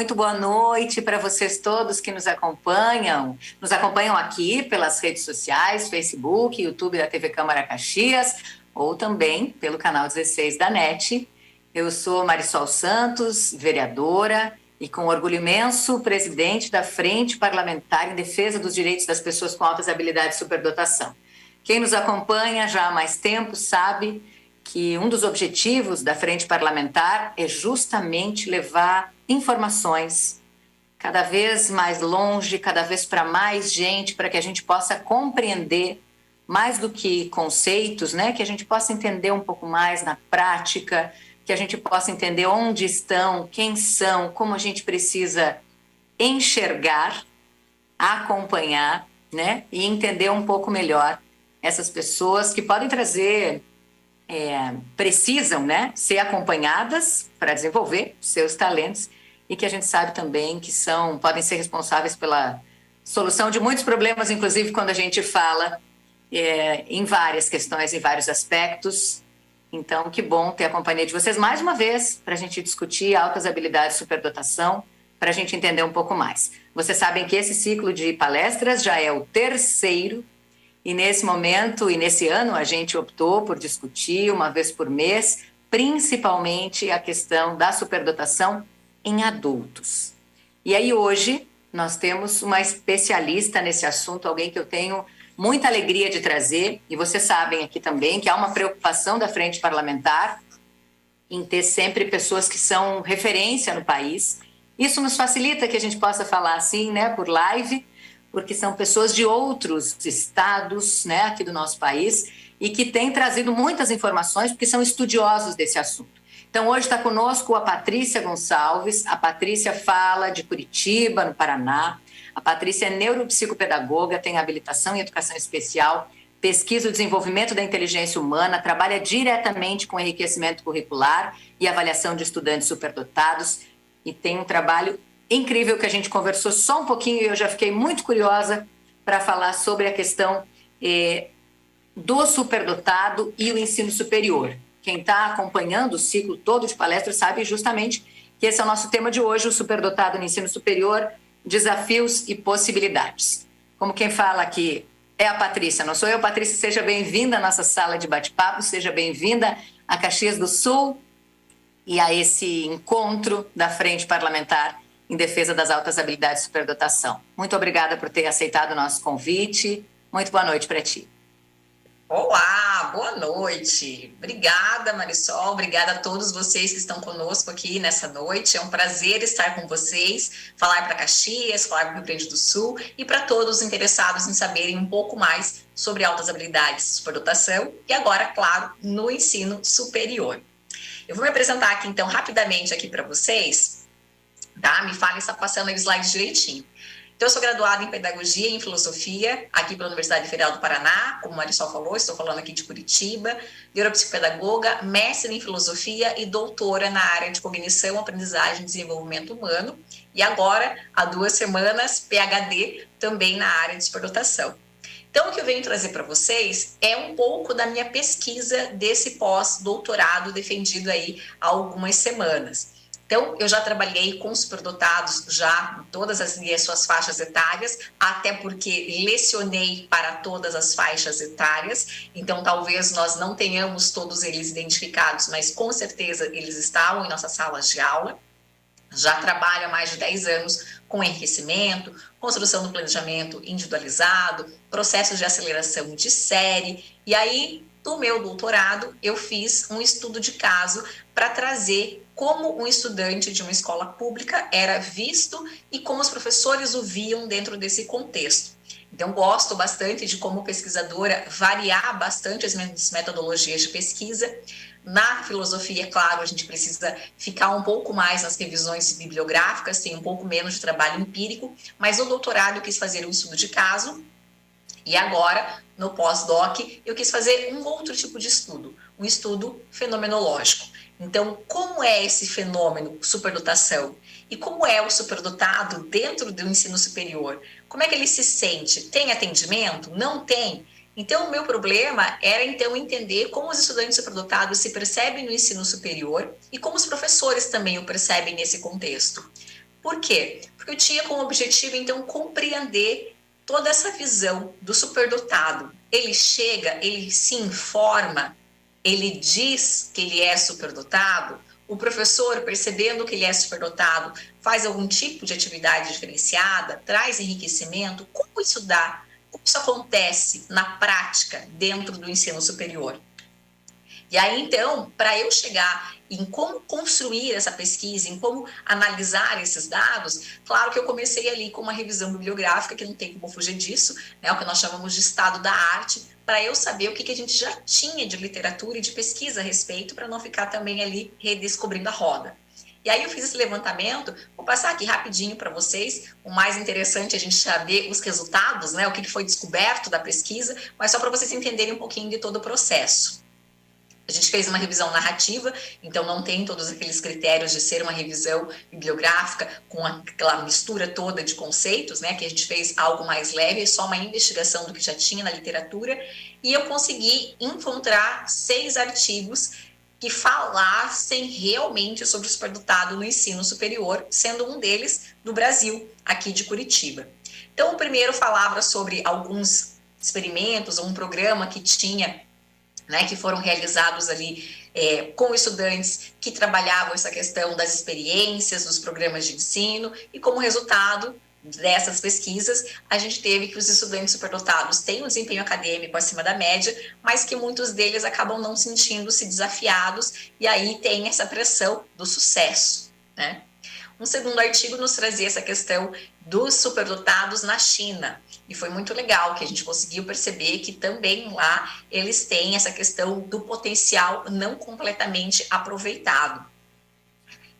muito boa noite para vocês todos que nos acompanham. Nos acompanham aqui pelas redes sociais, Facebook, YouTube da TV Câmara Caxias, ou também pelo canal 16 da NET. Eu sou Marisol Santos, vereadora, e com orgulho imenso, presidente da Frente Parlamentar em Defesa dos Direitos das Pessoas com Altas Habilidades e Superdotação. Quem nos acompanha já há mais tempo sabe que um dos objetivos da Frente Parlamentar é justamente levar informações cada vez mais longe, cada vez para mais gente, para que a gente possa compreender mais do que conceitos, né? Que a gente possa entender um pouco mais na prática, que a gente possa entender onde estão, quem são, como a gente precisa enxergar, acompanhar, né? E entender um pouco melhor essas pessoas que podem trazer, precisam, né? Ser acompanhadas para desenvolver seus talentos e que a gente sabe também que podem ser responsáveis pela solução de muitos problemas, inclusive quando a gente fala em várias questões, em vários aspectos. Então, que bom ter a companhia de vocês mais uma vez para a gente discutir altas habilidades e superdotação, para a gente entender um pouco mais. Vocês sabem que esse ciclo de palestras já é o terceiro, e nesse momento e nesse ano a gente optou por discutir uma vez por mês, principalmente a questão da superdotação em adultos. E aí hoje nós temos uma especialista nesse assunto, alguém que eu tenho muita alegria de trazer, e vocês sabem aqui também que há uma preocupação da Frente Parlamentar em ter sempre pessoas que são referência no país. Isso nos facilita que a gente possa falar assim, né, por live, porque são pessoas de outros estados, né, aqui do nosso país, e que têm trazido muitas informações, porque são estudiosos desse assunto. Então, hoje está conosco a Patrícia Gonçalves. A Patrícia fala de Curitiba, no Paraná. A Patrícia é neuropsicopedagoga, tem habilitação em educação especial, pesquisa o desenvolvimento da inteligência humana, trabalha diretamente com enriquecimento curricular e avaliação de estudantes superdotados, e tem um trabalho incrível que a gente conversou só um pouquinho e eu já fiquei muito curiosa para falar sobre a questão do superdotado e o ensino superior. Quem está acompanhando o ciclo todo de palestras sabe justamente que esse é o nosso tema de hoje, o superdotado no ensino superior, desafios e possibilidades. Como quem fala aqui é a Patrícia, não sou eu. Patrícia, seja bem-vinda à nossa sala de bate-papo, seja bem-vinda a Caxias do Sul e a esse encontro da Frente Parlamentar em Defesa das Altas Habilidades e Superdotação. Muito obrigada por ter aceitado o nosso convite. Muito boa noite para ti. Olá, boa noite. Obrigada, Marisol. Obrigada a todos vocês que estão conosco aqui nessa noite. É um prazer estar com vocês, falar para Caxias, falar para o Rio Grande do Sul e para todos os interessados em saberem um pouco mais sobre altas habilidades, superdotação e agora, claro, no ensino superior. Eu vou me apresentar aqui, então, rapidamente aqui para vocês, tá? Me falem se está passando aí o slide direitinho. Então, eu sou graduada em Pedagogia e em Filosofia, aqui pela Universidade Federal do Paraná, como a Marisol falou, estou falando aqui de Curitiba, neuropsicopedagoga, mestre em Filosofia e doutora na área de Cognição, Aprendizagem e Desenvolvimento Humano, e agora, há 2 semanas, PhD, também na área de superdotação. Então, o que eu venho trazer para vocês é um pouco da minha pesquisa desse pós-doutorado defendido aí há algumas semanas. Então, eu já trabalhei com superdotados já em todas as suas faixas etárias, até porque lecionei para todas as faixas etárias, então talvez nós não tenhamos todos eles identificados, mas com certeza eles estavam em nossas salas de aula. Já trabalho há mais de 10 anos com enriquecimento, construção do planejamento individualizado, processos de aceleração de série, e aí, do meu doutorado, eu fiz um estudo de caso para trazer como um estudante de uma escola pública era visto e como os professores o viam dentro desse contexto. Então, gosto bastante de, como pesquisadora, variar bastante as minhas metodologias de pesquisa. Na filosofia, é claro, a gente precisa ficar um pouco mais nas revisões bibliográficas, tem um pouco menos de trabalho empírico, mas no doutorado eu quis fazer um estudo de caso, e agora, no pós-doc, eu quis fazer um outro tipo de estudo, um estudo fenomenológico. Então, como é esse fenômeno superdotação? E como é o superdotado dentro do ensino superior? Como é que ele se sente? Tem atendimento? Não tem? Então, o meu problema era, então, entender como os estudantes superdotados se percebem no ensino superior e como os professores também o percebem nesse contexto. Por quê? Porque eu tinha como objetivo, então, compreender toda essa visão do superdotado. Ele chega, ele se informa, ele diz que ele é superdotado, o professor, percebendo que ele é superdotado, faz algum tipo de atividade diferenciada, traz enriquecimento. Como isso dá? Como isso acontece na prática dentro do ensino superior? E aí, então, para eu chegar em como construir essa pesquisa, em como analisar esses dados, claro que eu comecei ali com uma revisão bibliográfica, que não tem como fugir disso, né, o que nós chamamos de estado da arte, para eu saber o que a gente já tinha de literatura e de pesquisa a respeito, para não ficar também ali redescobrindo a roda. E aí eu fiz esse levantamento, vou passar aqui rapidinho para vocês, o mais interessante é a gente saber os resultados, né, o que foi descoberto da pesquisa, mas só para vocês entenderem um pouquinho de todo o processo. A gente fez uma revisão narrativa, então não tem todos aqueles critérios de ser uma revisão bibliográfica com aquela mistura toda de conceitos, né? Que a gente fez algo mais leve, só uma investigação do que já tinha na literatura, e eu consegui encontrar 6 artigos que falassem realmente sobre o superdotado no ensino superior, sendo um deles do Brasil, aqui de Curitiba. Então, o primeiro falava sobre alguns experimentos, ou um programa que tinha, né, que foram realizados ali com estudantes que trabalhavam essa questão das experiências, dos programas de ensino, e como resultado dessas pesquisas, a gente teve que os estudantes superdotados têm um desempenho acadêmico acima da média, mas que muitos deles acabam não sentindo-se desafiados, e aí tem essa pressão do sucesso, né? Um segundo artigo nos trazia essa questão dos superdotados na China. E foi muito legal que a gente conseguiu perceber que também lá eles têm essa questão do potencial não completamente aproveitado.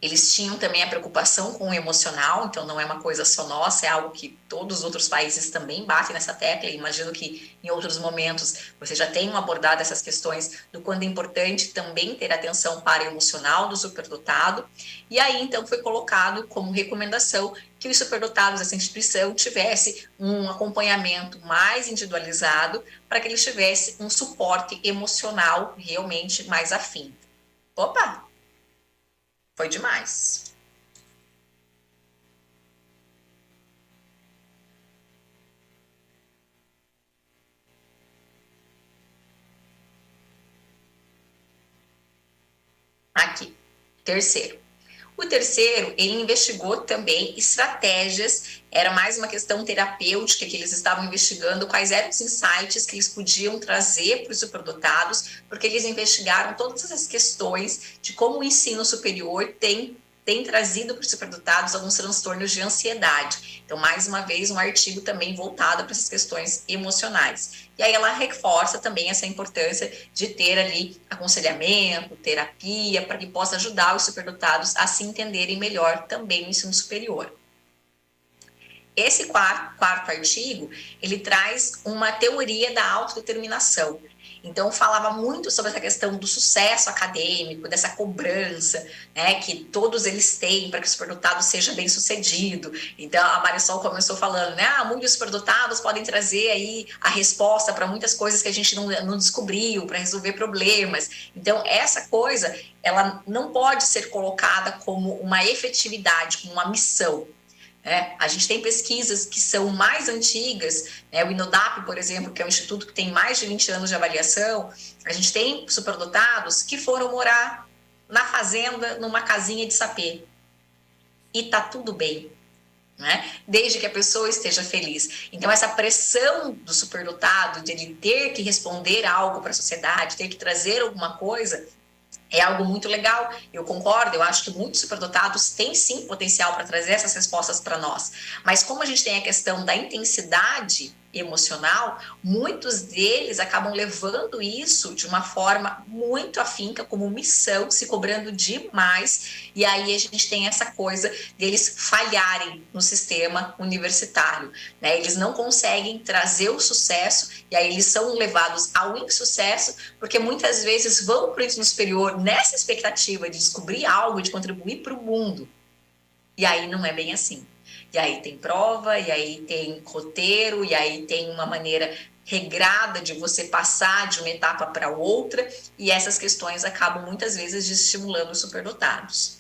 Eles tinham também a preocupação com o emocional, então não é uma coisa só nossa, é algo que todos os outros países também batem nessa tecla. E imagino que em outros momentos vocês já tenham abordado essas questões do quanto é importante também ter atenção para o emocional do superdotado. E aí, então, foi colocado como recomendação que os superdotados dessa instituição tivesse um acompanhamento mais individualizado para que eles tivessem um suporte emocional realmente mais afim. Opa! Foi demais. Aqui, terceiro. O terceiro, ele investigou também estratégias, era mais uma questão terapêutica que eles estavam investigando, quais eram os insights que eles podiam trazer para os superdotados, porque eles investigaram todas essas questões de como o ensino superior tem trazido para os superdotados alguns transtornos de ansiedade. Então, mais uma vez, um artigo também voltado para essas questões emocionais. E aí ela reforça também essa importância de ter ali aconselhamento, terapia, para que possa ajudar os superdotados a se entenderem melhor também no ensino superior. Esse quarto artigo, ele traz uma teoria da autodeterminação. Então, falava muito sobre essa questão do sucesso acadêmico, dessa cobrança, né, que todos eles têm para que o superdotado seja bem sucedido. Então, a Marisol começou falando, né, muitos superdotados podem trazer aí a resposta para muitas coisas que a gente não descobriu, para resolver problemas. Então, essa coisa, ela não pode ser colocada como uma efetividade, como uma missão. A gente tem pesquisas que são mais antigas, né? O INODAP, por exemplo, que é um instituto que tem mais de 20 anos de avaliação, a gente tem superdotados que foram morar na fazenda, numa casinha de sapê. E tá tudo bem, né? Desde que a pessoa esteja feliz. Então, essa pressão do superdotado, de ele ter que responder algo para a sociedade, ter que trazer alguma coisa, é algo muito legal, eu concordo, eu acho que muitos superdotados têm sim potencial para trazer essas respostas para nós, mas como a gente tem a questão da intensidade emocional, muitos deles acabam levando isso de uma forma muito afinca, como missão, se cobrando demais, e aí a gente tem essa coisa deles falharem no sistema universitário, né? Eles não conseguem trazer o sucesso, e aí eles são levados ao insucesso, porque muitas vezes vão para o ensino superior nessa expectativa de descobrir algo, de contribuir para o mundo, e aí não é bem assim. E aí tem prova, e aí tem roteiro, e aí tem uma maneira regrada de você passar de uma etapa para outra, e essas questões acabam muitas vezes desestimulando os superdotados.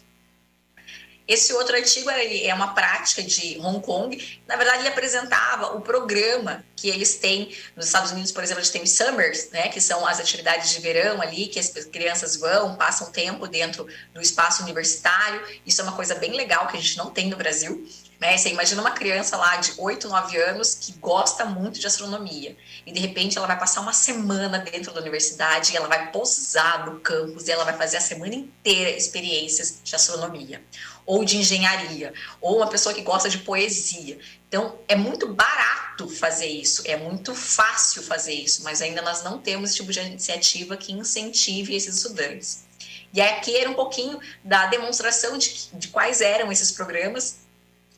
Esse outro artigo é uma prática de Hong Kong. Na verdade, ele apresentava o programa que eles têm nos Estados Unidos, por exemplo, eles têm os summers, né, que são as atividades de verão ali, que as crianças vão, passam tempo dentro do espaço universitário. Isso é uma coisa bem legal que a gente não tem no Brasil. Né? Você imagina uma criança lá de 8, 9 anos que gosta muito de astronomia e de repente ela vai passar uma semana dentro da universidade e ela vai pousar no campus e ela vai fazer a semana inteira experiências de astronomia ou de engenharia, ou uma pessoa que gosta de poesia. Então, é muito barato fazer isso, é muito fácil fazer isso, mas ainda nós não temos esse tipo de iniciativa que incentive esses estudantes. E aqui era um pouquinho da demonstração de quais eram esses programas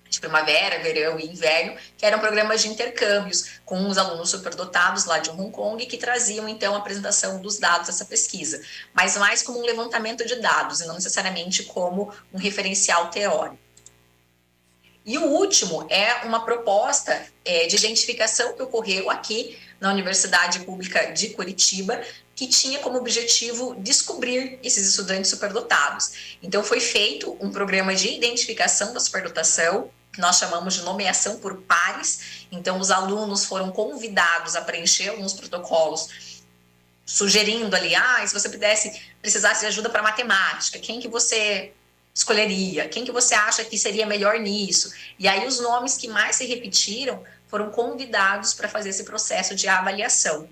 de primavera, verão e inverno, que eram programas de intercâmbios com os alunos superdotados lá de Hong Kong, que traziam, então, a apresentação dos dados dessa pesquisa, mas mais como um levantamento de dados, e não necessariamente como um referencial teórico. E o último é uma proposta de identificação que ocorreu aqui na Universidade Pública de Curitiba, que tinha como objetivo descobrir esses estudantes superdotados. Então, foi feito um programa de identificação da superdotação, que nós chamamos de nomeação por pares. Então, os alunos foram convidados a preencher alguns protocolos, sugerindo ali, se você precisasse de ajuda para matemática, quem que você escolheria? Quem que você acha que seria melhor nisso? E aí, os nomes que mais se repetiram foram convidados para fazer esse processo de avaliação,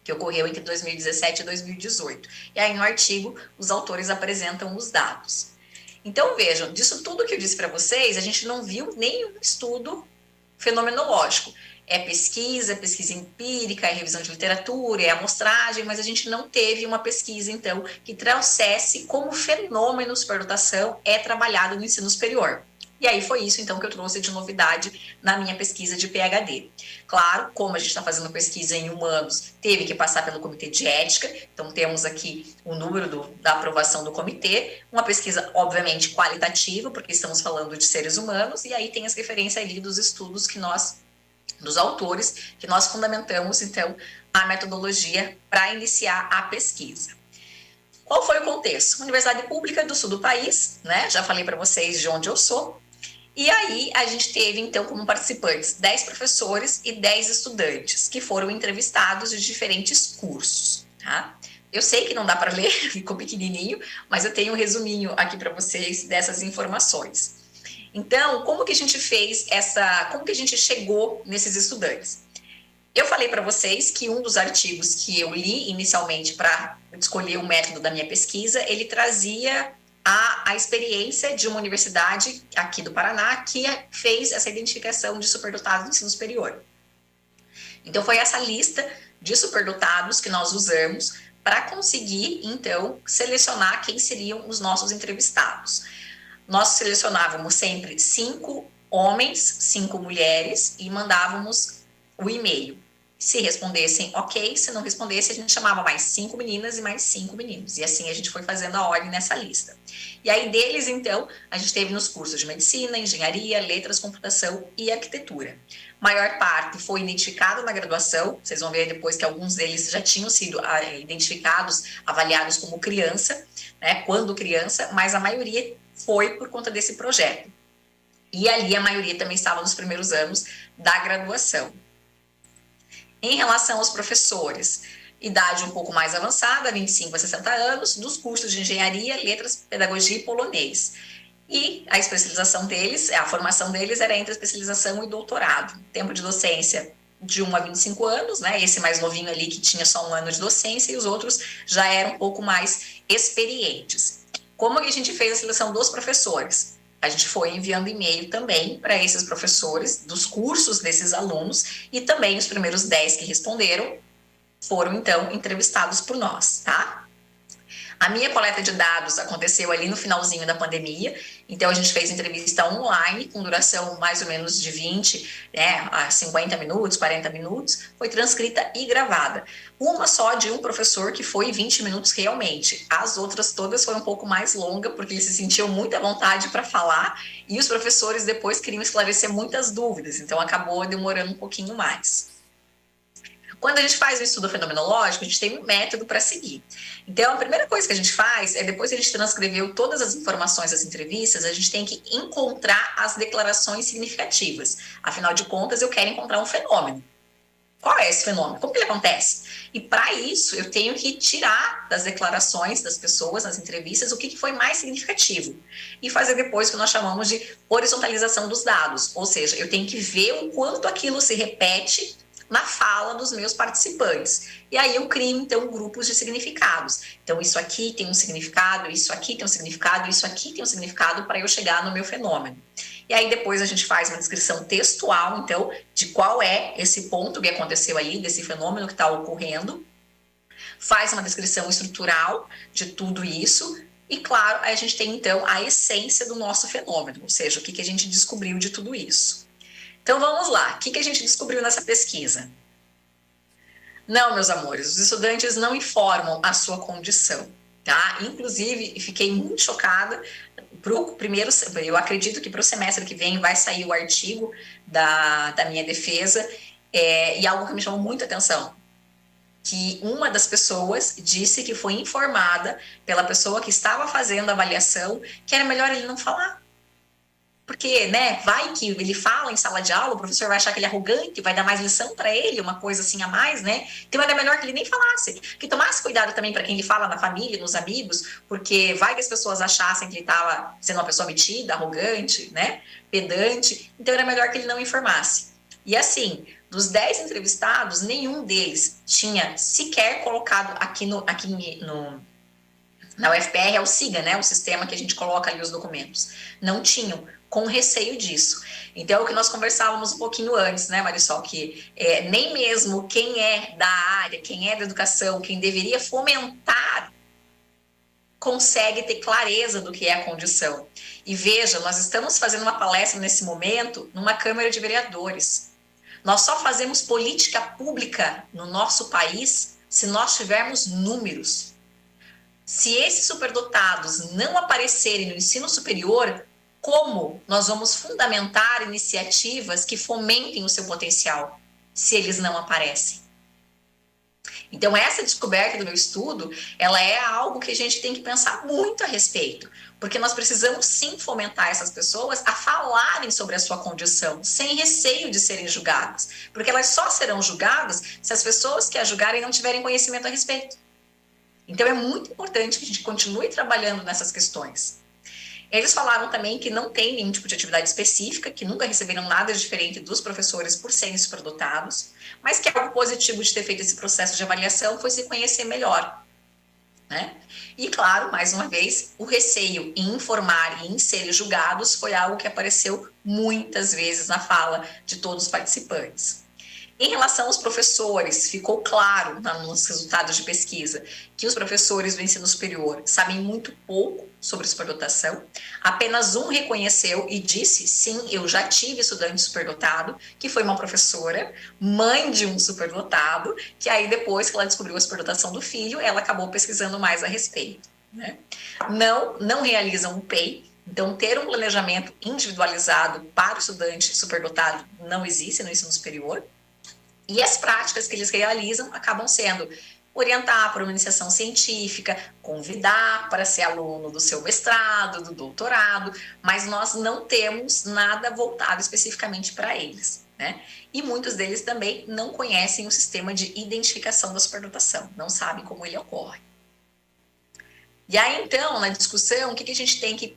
que ocorreu entre 2017 e 2018. E aí, no artigo, os autores apresentam os dados. Então, vejam, disso tudo que eu disse para vocês, a gente não viu nenhum estudo fenomenológico. É pesquisa empírica, é revisão de literatura, é amostragem, mas a gente não teve uma pesquisa, então, que trouxesse como fenômeno superdotação é trabalhado no ensino superior. E aí foi isso, então, que eu trouxe de novidade na minha pesquisa de PhD. Claro, como a gente está fazendo pesquisa em humanos, teve que passar pelo comitê de ética, então temos aqui o número da aprovação do comitê, uma pesquisa, obviamente, qualitativa, porque estamos falando de seres humanos, e aí tem as referências ali dos estudos dos autores, que nós fundamentamos, então, a metodologia para iniciar a pesquisa. Qual foi o contexto? Universidade Pública do Sul do país, né? Já falei para vocês de onde eu sou. E aí, a gente teve, então, como participantes, 10 professores e 10 estudantes, que foram entrevistados de diferentes cursos, tá? Eu sei que não dá para ler, ficou pequenininho, mas eu tenho um resuminho aqui para vocês dessas informações. Então, como que a gente como que a gente chegou nesses estudantes? Eu falei para vocês que um dos artigos que eu li inicialmente para escolher o método da minha pesquisa, ele trazia a experiência de uma universidade aqui do Paraná que fez essa identificação de superdotados do ensino superior. Então, foi essa lista de superdotados que nós usamos para conseguir, então, selecionar quem seriam os nossos entrevistados. Nós selecionávamos sempre 5 homens, 5 mulheres e mandávamos o e-mail. Se respondessem, ok. Se não respondesse, a gente chamava mais 5 meninas e mais 5 meninos. E assim a gente foi fazendo a ordem nessa lista. E aí deles, então, a gente teve nos cursos de medicina, engenharia, letras, computação e arquitetura. Maior parte foi identificada na graduação. Vocês vão ver depois que alguns deles já tinham sido identificados, avaliados como criança, né, quando criança, mas a maioria foi por conta desse projeto. E ali a maioria também estava nos primeiros anos da graduação. Em relação aos professores, idade um pouco mais avançada, 25 a 60 anos, dos cursos de engenharia, letras, pedagogia e polonês. E a especialização deles, a formação deles era entre a especialização e doutorado. Tempo de docência de 1 a 25 anos, né? Esse mais novinho ali que tinha só 1 ano de docência e os outros já eram um pouco mais experientes. Como que a gente fez a seleção dos professores? A gente foi enviando e-mail também para esses professores dos cursos desses alunos e também os primeiros 10 que responderam foram, então, entrevistados por nós, tá? A minha coleta de dados aconteceu ali no finalzinho da pandemia, então a gente fez entrevista online, com duração mais ou menos de 20 a 50 minutos, 40 minutos, foi transcrita e gravada. Uma só de um professor que foi 20 minutos realmente, as outras todas foram um pouco mais longa, porque eles se sentiam muita vontade para falar, e os professores depois queriam esclarecer muitas dúvidas, então acabou demorando um pouquinho mais. Quando a gente faz o estudo fenomenológico, a gente tem um método para seguir. Então, a primeira coisa que a gente faz é, depois que a gente transcreveu todas as informações das entrevistas, a gente tem que encontrar as declarações significativas. Afinal de contas, eu quero encontrar um fenômeno. Qual é esse fenômeno? Como que ele acontece? E para isso, eu tenho que tirar das declarações das pessoas, nas entrevistas, o que foi mais significativo. E fazer depois o que nós chamamos de horizontalização dos dados. Ou seja, eu tenho que ver o quanto aquilo se repete na fala dos meus participantes. E aí eu crio, então, grupos de significados. Então, isso aqui tem um significado, isso aqui tem um significado, isso aqui tem um significado para eu chegar no meu fenômeno. E aí depois a gente faz uma descrição textual, então, de qual é esse ponto que aconteceu aí, desse fenômeno que está ocorrendo. Faz uma descrição estrutural de tudo isso. E, claro, aí a gente tem, então, a essência do nosso fenômeno, ou seja, o que a gente descobriu de tudo isso. Então, vamos lá. O que a gente descobriu nessa pesquisa? Não, meus amores, os estudantes não informam a sua condição, tá? Inclusive, fiquei muito chocada. Pro primeiro, eu acredito que para o semestre que vem vai sair o artigo da minha defesa, e algo que me chamou muita atenção, que uma das pessoas disse que foi informada pela pessoa que estava fazendo a avaliação que era melhor ele não falar. Porque, né, vai que ele fala em sala de aula, o professor vai achar que ele é arrogante, vai dar mais lição para ele, uma coisa assim a mais, né? Então era melhor que ele nem falasse. Que tomasse cuidado também para quem ele fala na família, nos amigos, porque vai que as pessoas achassem que ele estava sendo uma pessoa metida, arrogante, né, pedante. Então era melhor que ele não informasse. E assim, dos 10 entrevistados, nenhum deles tinha sequer colocado na UFPR, é o SIGA, né, o sistema que a gente coloca ali os documentos. Não tinham, com receio disso. Então, o que nós conversávamos um pouquinho antes, né, Marisol, que nem mesmo quem é da área, quem é da educação, quem deveria fomentar, consegue ter clareza do que é a condição. E veja, nós estamos fazendo uma palestra nesse momento numa Câmara de Vereadores. Nós só fazemos política pública no nosso país se nós tivermos números. Se esses superdotados não aparecerem no ensino superior, como nós vamos fundamentar iniciativas que fomentem o seu potencial, se eles não aparecem? Então, essa descoberta do meu estudo, ela é algo que a gente tem que pensar muito a respeito, porque nós precisamos sim fomentar essas pessoas a falarem sobre a sua condição, sem receio de serem julgadas, porque elas só serão julgadas se as pessoas que a julgarem não tiverem conhecimento a respeito. Então, é muito importante que a gente continue trabalhando nessas questões. Eles falaram também que não tem nenhum tipo de atividade específica, que nunca receberam nada diferente dos professores por serem superdotados, mas que algo positivo de ter feito esse processo de avaliação foi se conhecer melhor, né? E, claro, mais uma vez, o receio em informar e em serem julgados foi algo que apareceu muitas vezes na fala de todos os participantes. Em relação aos professores, ficou claro nos resultados de pesquisa que os professores do ensino superior sabem muito pouco sobre superdotação. Apenas um reconheceu e disse, sim, eu já tive estudante superdotado, que foi uma professora, mãe de um superdotado, que aí depois que ela descobriu a superdotação do filho, ela acabou pesquisando mais a respeito, né? Não realizam o PEI. Então, ter um planejamento individualizado para o estudante superdotado não existe no ensino superior. E as práticas que eles realizam acabam sendo orientar para uma iniciação científica, convidar para ser aluno do seu mestrado, do doutorado, mas nós não temos nada voltado especificamente para eles, né? E muitos deles também não conhecem o sistema de identificação da superdotação, não sabem como ele ocorre. E aí, então, na discussão, o que a gente tem que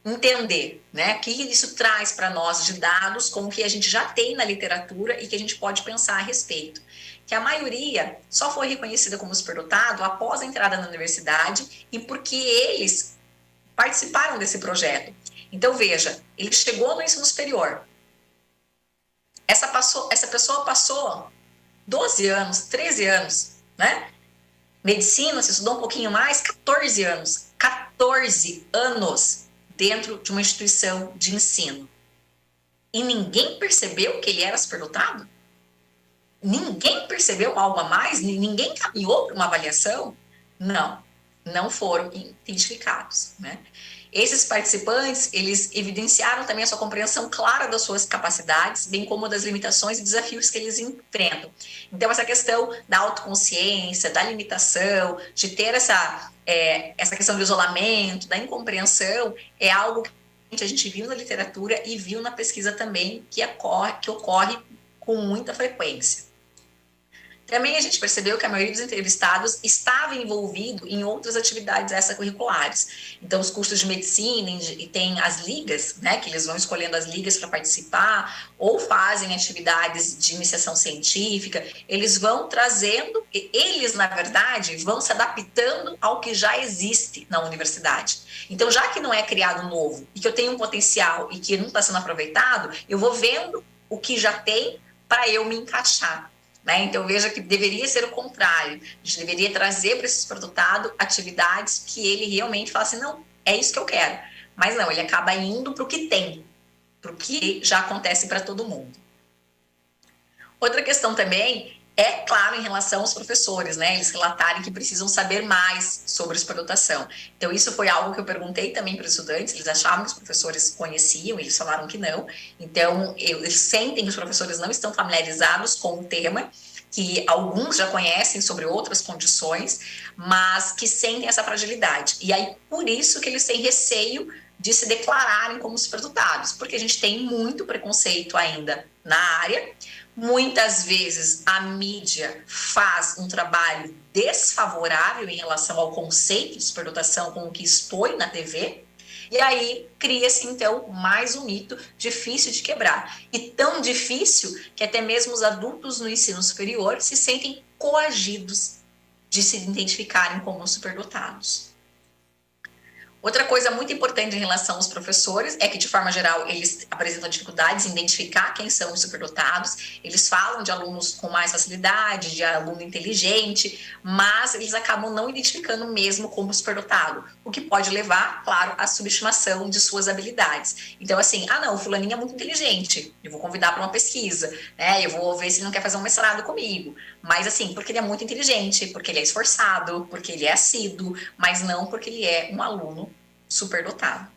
entender, né? O que isso traz para nós de dados com o que a gente já tem na literatura e que a gente pode pensar a respeito. Que a maioria só foi reconhecida como superdotado após a entrada na universidade e porque eles participaram desse projeto. Então, veja, ele chegou no ensino superior. Essa pessoa passou 12 anos, 13 anos, né? Medicina, se estudou um pouquinho mais, 14 anos. 14 anos dentro de uma instituição de ensino. E ninguém percebeu que ele era superdotado? Ninguém percebeu algo a mais? Ninguém caminhou para uma avaliação? Não foram identificados, né? Esses participantes, eles evidenciaram também a sua compreensão clara das suas capacidades, bem como das limitações e desafios que eles enfrentam. Então, essa questão da autoconsciência, da limitação, de ter essa questão do isolamento, da incompreensão, é algo que a gente viu na literatura e viu na pesquisa também, que ocorre com muita frequência. Também a gente percebeu que a maioria dos entrevistados estava envolvido em outras atividades extracurriculares. Então, os cursos de medicina e tem as ligas, né, que eles vão escolhendo as ligas para participar, ou fazem atividades de iniciação científica, eles vão trazendo, eles, na verdade, vão se adaptando ao que já existe na universidade. Então, já que não é criado novo, e que eu tenho um potencial e que não está sendo aproveitado, eu vou vendo o que já tem para eu me encaixar. Né? Então, veja que deveria ser o contrário. A gente deveria trazer para esse superdotado atividades que ele realmente fala assim, não, é isso que eu quero. Mas não, ele acaba indo para o que tem, para o que já acontece para todo mundo. Outra questão também é, claro, em relação aos professores, né? Eles relatarem que precisam saber mais sobre superdotação. Então, isso foi algo que eu perguntei também para os estudantes, eles achavam que os professores conheciam, eles falaram que não. Então, eles sentem que os professores não estão familiarizados com o tema, que alguns já conhecem sobre outras condições, mas que sentem essa fragilidade. E aí, por isso que eles têm receio de se declararem como superdotados, porque a gente tem muito preconceito ainda na área. Muitas vezes a mídia faz um trabalho desfavorável em relação ao conceito de superdotação com o que expõe na TV, e aí cria-se então mais um mito difícil de quebrar. E tão difícil que até mesmo os adultos no ensino superior se sentem coagidos de se identificarem como superdotados. Outra coisa muito importante em relação aos professores é que, de forma geral, eles apresentam dificuldades em identificar quem são os superdotados. Eles falam de alunos com mais facilidade, de aluno inteligente, mas eles acabam não identificando mesmo como superdotado, o que pode levar, claro, à subestimação de suas habilidades. Então, assim, não, o fulaninho é muito inteligente, eu vou convidar para uma pesquisa, né? Eu vou ver se ele não quer fazer um mestrado comigo. Mas, assim, porque ele é muito inteligente, porque ele é esforçado, porque ele é assíduo, mas não porque ele é um aluno superdotado.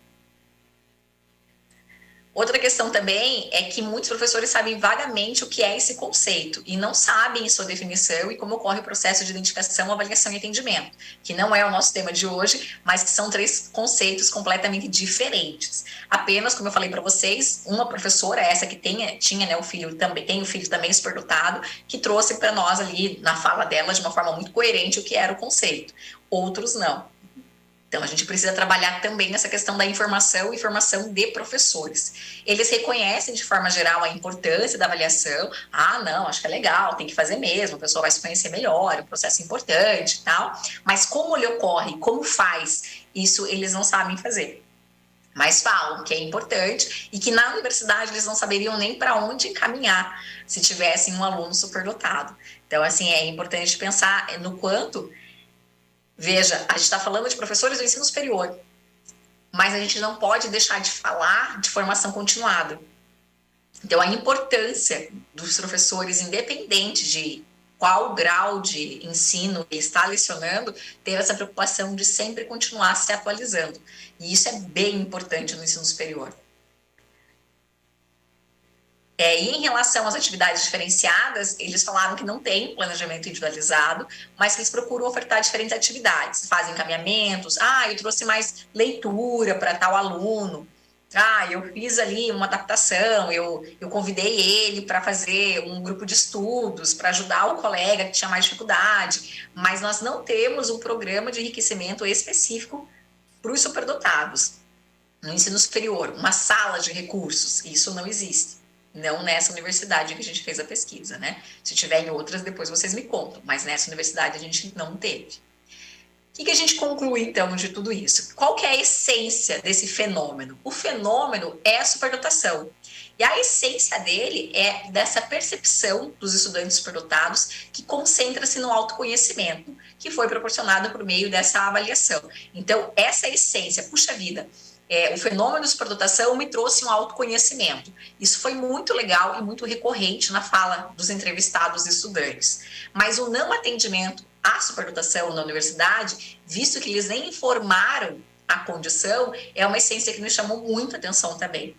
Outra questão também é que muitos professores sabem vagamente o que é esse conceito e não sabem sua definição e como ocorre o processo de identificação, avaliação e atendimento, que não é o nosso tema de hoje, mas que são 3 conceitos completamente diferentes. Apenas, como eu falei para vocês, uma professora, essa que tinha né, o filho também superdotado, que trouxe para nós ali na fala dela de uma forma muito coerente o que era o conceito. Outros não. Então, a gente precisa trabalhar também nessa questão da informação e formação de professores. Eles reconhecem, de forma geral, a importância da avaliação. Não, acho que é legal, tem que fazer mesmo, a pessoa vai se conhecer melhor, é um processo importante e tal. Mas como ele ocorre, como faz, isso eles não sabem fazer. Mas falam que é importante e que na universidade eles não saberiam nem para onde encaminhar se tivessem um aluno superdotado. Então, assim, é importante pensar no quanto... Veja, a gente está falando de professores do ensino superior, mas a gente não pode deixar de falar de formação continuada. Então, a importância dos professores, independente de qual grau de ensino ele está lecionando, ter essa preocupação de sempre continuar se atualizando. E isso é bem importante no ensino superior. E em relação às atividades diferenciadas, eles falaram que não tem planejamento individualizado, mas que eles procuram ofertar diferentes atividades, fazem encaminhamentos, eu trouxe mais leitura para tal aluno, eu fiz ali uma adaptação, eu convidei ele para fazer um grupo de estudos, para ajudar o colega que tinha mais dificuldade, mas nós não temos um programa de enriquecimento específico para os superdotados. No ensino superior, uma sala de recursos, isso não existe. Não nessa universidade que a gente fez a pesquisa, né? Se tiver em outras, depois vocês me contam. Mas nessa universidade a gente não teve. O que a gente conclui, então, de tudo isso? Qual que é a essência desse fenômeno? O fenômeno é a superdotação. E a essência dele é dessa percepção dos estudantes superdotados que concentra-se no autoconhecimento, que foi proporcionado por meio dessa avaliação. Então, essa é a essência. Puxa vida, o fenômeno de superdotação me trouxe um autoconhecimento. Isso foi muito legal e muito recorrente na fala dos entrevistados estudantes. Mas o não atendimento à superdotação na universidade, visto que eles nem informaram a condição é uma essência que me chamou muito a atenção também.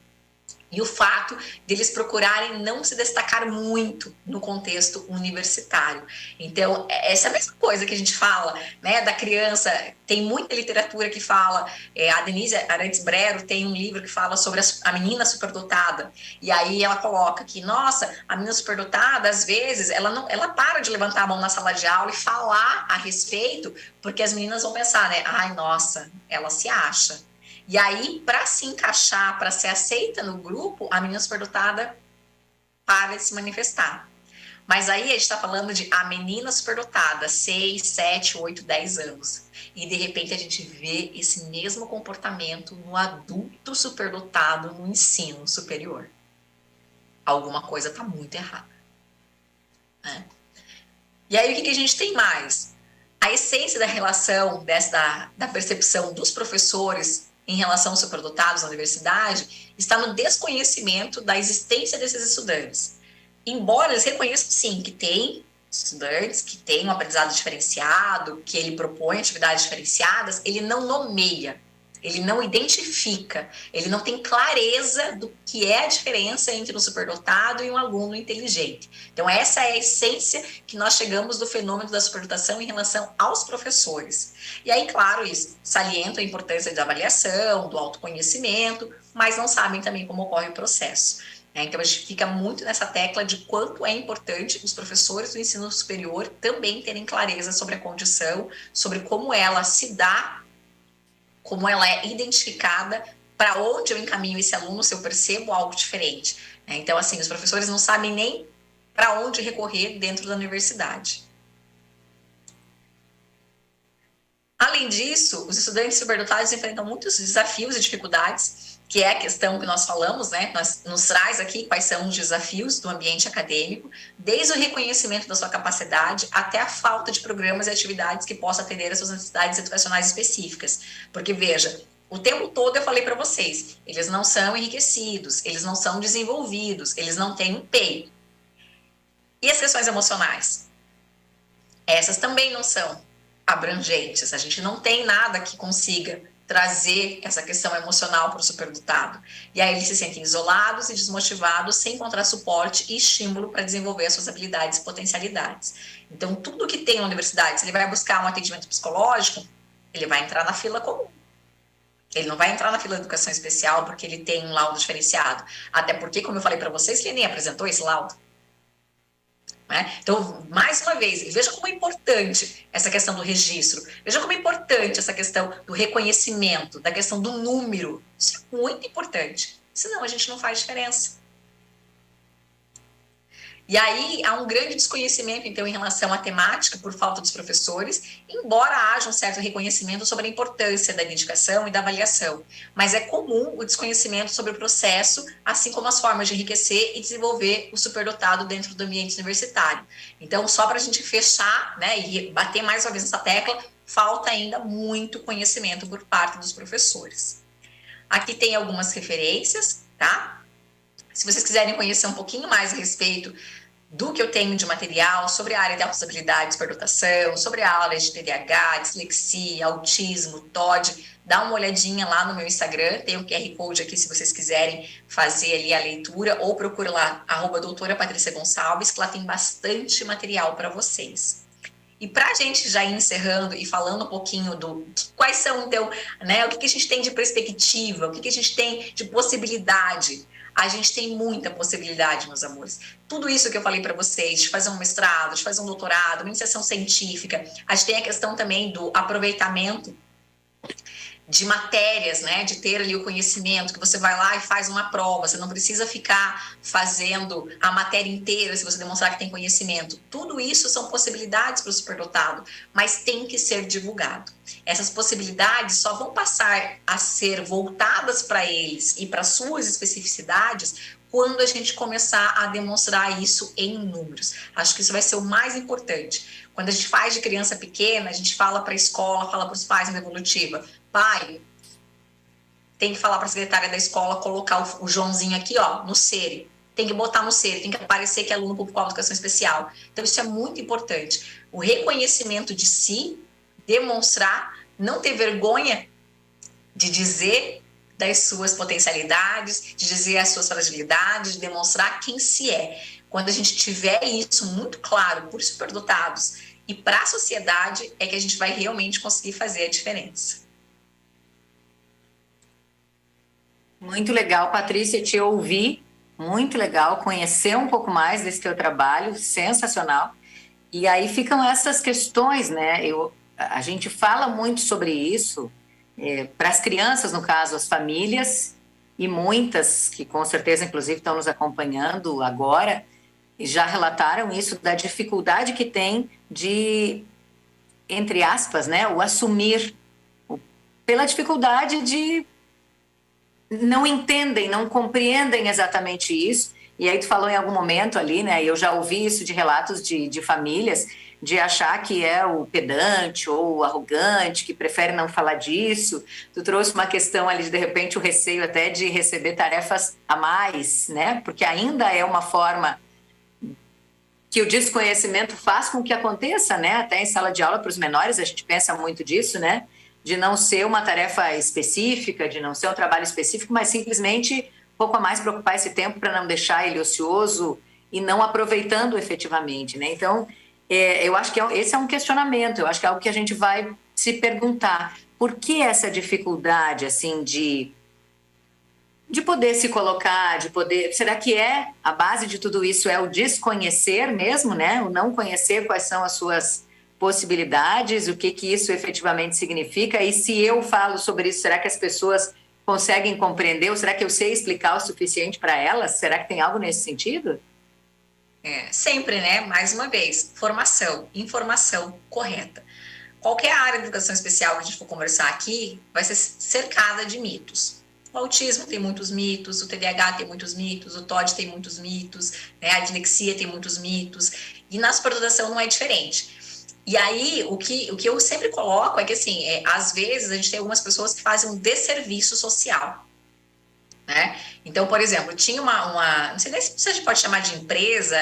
E o fato deles procurarem não se destacar muito no contexto universitário. Então, essa é a mesma coisa que a gente fala, né, da criança. Tem muita literatura que fala, a Denise Arantes Brero tem um livro que fala sobre a menina superdotada. E aí ela coloca que, nossa, a menina superdotada, às vezes, ela para de levantar a mão na sala de aula e falar a respeito, porque as meninas vão pensar, né, ai, nossa, ela se acha. E aí, para se encaixar, para ser aceita no grupo, a menina superdotada para de se manifestar. Mas aí a gente está falando de a menina superdotada, 6, 7, 8, 10 anos. E de repente a gente vê esse mesmo comportamento no adulto superdotado no ensino superior. Alguma coisa está muito errada. Né? E aí o que a gente tem mais? A essência da relação, da percepção dos professores em relação aos superdotados na universidade, está no desconhecimento da existência desses estudantes. Embora eles reconheçam, sim, que tem estudantes que têm um aprendizado diferenciado, que ele propõe atividades diferenciadas, ele não nomeia, ele não identifica, ele não tem clareza do que é a diferença entre um superdotado e um aluno inteligente. Então, essa é a essência que nós chegamos do fenômeno da superdotação em relação aos professores. E aí, claro, eles salientam a importância da avaliação, do autoconhecimento, mas não sabem também como ocorre o processo. Então, a gente fica muito nessa tecla de quanto é importante os professores do ensino superior também terem clareza sobre a condição, sobre como ela se dá, como ela é identificada, para onde eu encaminho esse aluno se eu percebo algo diferente. Então, assim, os professores não sabem nem para onde recorrer dentro da universidade. Além disso, os estudantes superdotados enfrentam muitos desafios e dificuldades, que é a questão que nós falamos, né? Nos traz aqui quais são os desafios do ambiente acadêmico, desde o reconhecimento da sua capacidade até a falta de programas e atividades que possam atender às suas necessidades educacionais específicas. Porque, veja, o tempo todo eu falei para vocês, eles não são enriquecidos, eles não são desenvolvidos, eles não têm empenho. E as questões emocionais? Essas também não são abrangentes, a gente não tem nada que consiga trazer essa questão emocional para o superdotado. E aí eles se sentem isolados e desmotivados, sem encontrar suporte e estímulo para desenvolver as suas habilidades e potencialidades. Então, tudo que tem na universidade, se ele vai buscar um atendimento psicológico, ele vai entrar na fila comum. Ele não vai entrar na fila de educação especial porque ele tem um laudo diferenciado. Até porque, como eu falei para vocês, ele nem apresentou esse laudo. Né? Então, mais uma vez, veja como é importante essa questão do registro, veja como é importante essa questão do reconhecimento, da questão do número. Isso é muito importante, senão a gente não faz diferença. E aí há um grande desconhecimento, então, em relação à temática por falta dos professores, embora haja um certo reconhecimento sobre a importância da identificação e da avaliação. Mas é comum o desconhecimento sobre o processo, assim como as formas de enriquecer e desenvolver o superdotado dentro do ambiente universitário. Então, só para a gente fechar, né, e bater mais uma vez nessa tecla, falta ainda muito conhecimento por parte dos professores. Aqui tem algumas referências, tá? Se vocês quiserem conhecer um pouquinho mais a respeito do que eu tenho de material sobre a área de autossabilidade, superdotação, sobre a aula de TDAH, dislexia, autismo, TOD, dá uma olhadinha lá no meu Instagram, tem o QR Code aqui se vocês quiserem fazer ali a leitura, ou procura lá, @doutora Patrícia Gonçalves, que lá tem bastante material para vocês. E para a gente já ir encerrando e falando um pouquinho do quais são, então, né, o que a gente tem de perspectiva, o que a gente tem de possibilidade. A gente tem muita possibilidade, meus amores. Tudo isso que eu falei para vocês, de fazer um mestrado, de fazer um doutorado, uma iniciação científica. A gente tem a questão também do aproveitamento de matérias, né, de ter ali o conhecimento, que você vai lá e faz uma prova, você não precisa ficar fazendo a matéria inteira se você demonstrar que tem conhecimento. Tudo isso são possibilidades para o superdotado, mas tem que ser divulgado. Essas possibilidades só vão passar a ser voltadas para eles e para suas especificidades quando a gente começar a demonstrar isso em números. Acho que isso vai ser o mais importante. Quando a gente faz de criança pequena, a gente fala para a escola, fala para os pais na evolutiva, pai, tem que falar para a secretária da escola colocar o Joãozinho aqui, ó, no SERE. Tem que botar no SERE, tem que aparecer que é aluno público-alvo de educação especial. Então, isso é muito importante. O reconhecimento de si, demonstrar, não ter vergonha de dizer das suas potencialidades, de dizer as suas fragilidades, de demonstrar quem se é. Quando a gente tiver isso muito claro por superdotados e para a sociedade, é que a gente vai realmente conseguir fazer a diferença. Muito legal, Patrícia, te ouvir, muito legal, conhecer um pouco mais desse teu trabalho, sensacional. E aí ficam essas questões, né? A gente fala muito sobre isso, para as crianças, no caso, as famílias, e muitas que com certeza, inclusive, estão nos acompanhando agora, já relataram isso, da dificuldade que tem de, entre aspas, né, o assumir, pela dificuldade de não entendem, não compreendem exatamente isso. E aí tu falou em algum momento ali, né, eu já ouvi isso de relatos de famílias, de achar que é o pedante ou o arrogante, que prefere não falar disso. Tu trouxe uma questão ali de repente, o receio até de receber tarefas a mais, né, porque ainda é uma forma que o desconhecimento faz com que aconteça, né, até em sala de aula para os menores, a gente pensa muito disso, né, de não ser uma tarefa específica, de não ser um trabalho específico, mas simplesmente um pouco a mais para ocupar esse tempo para não deixar ele ocioso e não aproveitando efetivamente, né? Então, eu acho que esse é um questionamento, eu acho que é algo que a gente vai se perguntar. Por que essa dificuldade, assim, de poder se colocar, de poder... Será que a base de tudo isso é o desconhecer mesmo, né? O não conhecer quais são as suas possibilidades, o que isso efetivamente significa, e se eu falo sobre isso, será que as pessoas conseguem compreender, ou será que eu sei explicar o suficiente para elas? Será que tem algo nesse sentido? Sempre, né? Mais uma vez, formação, informação correta. Qualquer área de educação especial que a gente for conversar aqui vai ser cercada de mitos. O autismo tem muitos mitos, o TDAH tem muitos mitos, o TOD tem muitos mitos, né? A dislexia tem muitos mitos, e na superdotação não é diferente. E aí, o que eu sempre coloco é que, assim, às vezes a gente tem algumas pessoas que fazem um desserviço social, né? Então, por exemplo, tinha não sei nem se a gente pode chamar de empresa,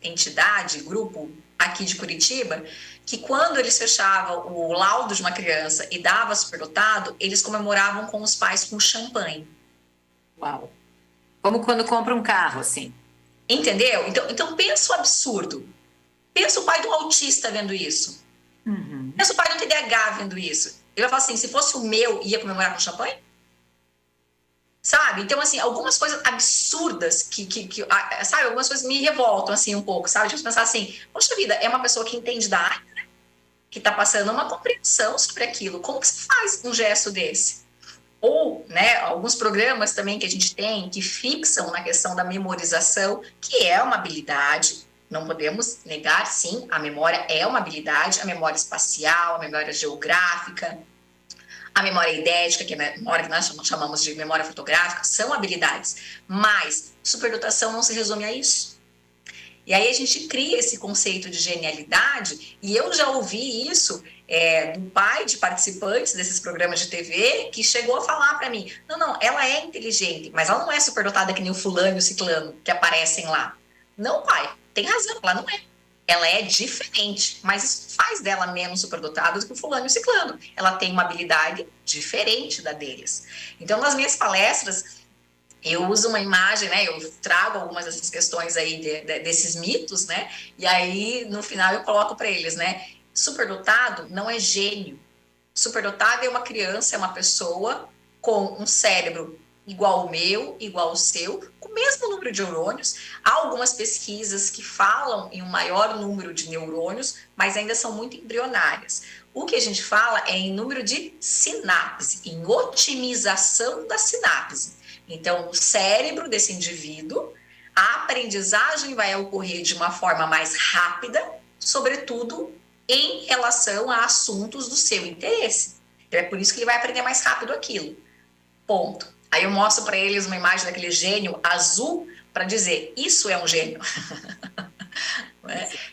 entidade, grupo aqui de Curitiba, que quando eles fechavam o laudo de uma criança e dava superdotado, eles comemoravam com os pais com champanhe. Uau! Como quando compra um carro, assim. Entendeu? Então pensa o absurdo. Pensa o pai do autista vendo isso. Uhum. Pensa o pai do TDAH vendo isso. Ele vai falar assim, se fosse o meu, ia comemorar com champanhe? Sabe? Então, assim, algumas coisas absurdas sabe? Algumas coisas me revoltam, assim, um pouco, sabe? Tipo, pensar assim, poxa vida, é uma pessoa que entende da área, né? Que está passando uma compreensão sobre aquilo. Como que se faz um gesto desse? Ou, né, alguns programas também que a gente tem que fixam na questão da memorização, que é uma habilidade. Não podemos negar, sim, a memória é uma habilidade, a memória espacial, a memória geográfica, a memória idética, que é a memória que nós chamamos de memória fotográfica, são habilidades. Mas superdotação não se resume a isso. E aí a gente cria esse conceito de genialidade, e eu já ouvi isso do pai de participantes desses programas de TV, que chegou a falar para mim, não, ela é inteligente, mas ela não é superdotada que nem o fulano e o ciclano que aparecem lá. Não, pai, tem razão, ela não é. Ela é diferente, mas isso faz dela menos superdotada do que o fulano e o ciclano. Ela tem uma habilidade diferente da deles. Então, nas minhas palestras, eu uso uma imagem, né? Eu trago algumas dessas questões aí, desses mitos, né? E aí, no final, eu coloco para eles, né? Superdotado não é gênio. Superdotado é uma criança, é uma pessoa com um cérebro igual ao meu, igual ao seu, com o mesmo número de neurônios. Há algumas pesquisas que falam em um maior número de neurônios, mas ainda são muito embrionárias. O que a gente fala é em número de sinapse, em otimização da sinapse. Então, no cérebro desse indivíduo, a aprendizagem vai ocorrer de uma forma mais rápida, sobretudo em relação a assuntos do seu interesse. Então, é por isso que ele vai aprender mais rápido aquilo. Ponto. Aí eu mostro para eles uma imagem daquele gênio azul para dizer, isso é um gênio.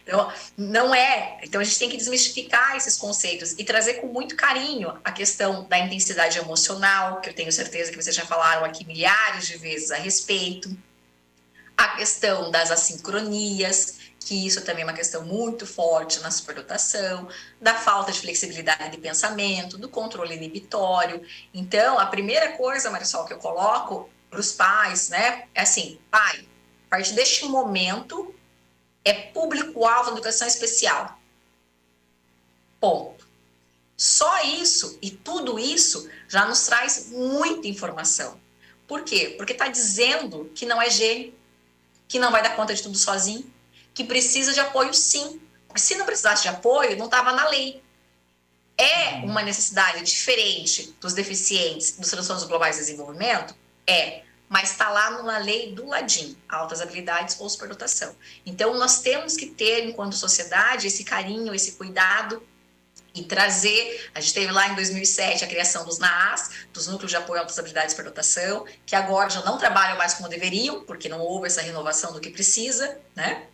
Então, não é. Então, a gente tem que desmistificar esses conceitos e trazer com muito carinho a questão da intensidade emocional, que eu tenho certeza que vocês já falaram aqui milhares de vezes a respeito. A questão das assincronias, que isso também é uma questão muito forte na superdotação, da falta de flexibilidade de pensamento, do controle inibitório. Então, a primeira coisa, Marisol, que eu coloco para os pais, né, é assim, pai, a partir deste momento, é público-alvo da educação especial. Ponto. Só isso e tudo isso já nos traz muita informação. Por quê? Porque está dizendo que não é gênio, que não vai dar conta de tudo sozinho, que precisa de apoio sim. Porque se não precisasse de apoio, não estava na lei. É uma necessidade diferente dos deficientes dos transtornos globais de desenvolvimento? É. Mas está lá numa lei do ladinho, altas habilidades ou superdotação. Então, nós temos que ter, enquanto sociedade, esse carinho, esse cuidado e trazer, a gente teve lá em 2007 a criação dos NAAs, dos Núcleos de Apoio a Altas Habilidades e Superdotação, que agora já não trabalham mais como deveriam, porque não houve essa renovação do que precisa, né?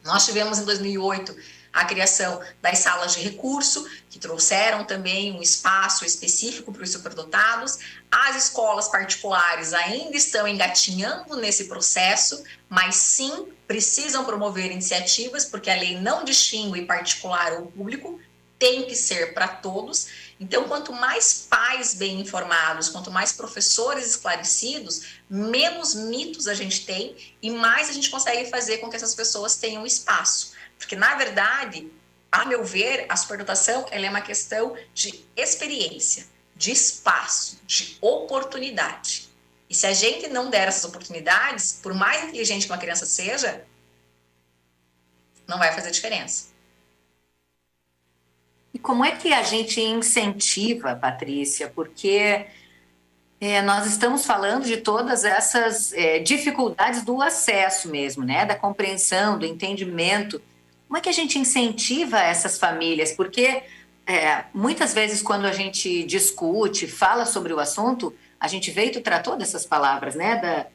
Nós tivemos em 2008 a criação das salas de recurso, que trouxeram também um espaço específico para os superdotados. As escolas particulares ainda estão engatinhando nesse processo, mas sim precisam promover iniciativas, porque a lei não distingue particular ou público, tem que ser para todos. Então, quanto mais pais bem informados, quanto mais professores esclarecidos, menos mitos a gente tem e mais a gente consegue fazer com que essas pessoas tenham espaço. Porque, na verdade, a meu ver, a superdotação ela é uma questão de experiência, de espaço, de oportunidade. E se a gente não der essas oportunidades, por mais inteligente que uma criança seja, não vai fazer diferença. E como é que a gente incentiva, Patrícia? Porque nós estamos falando de todas essas dificuldades do acesso mesmo, né? Da compreensão, do entendimento. Como é que a gente incentiva essas famílias? Porque muitas vezes quando a gente discute, fala sobre o assunto, a gente veio, tu tratou dessas palavras, né?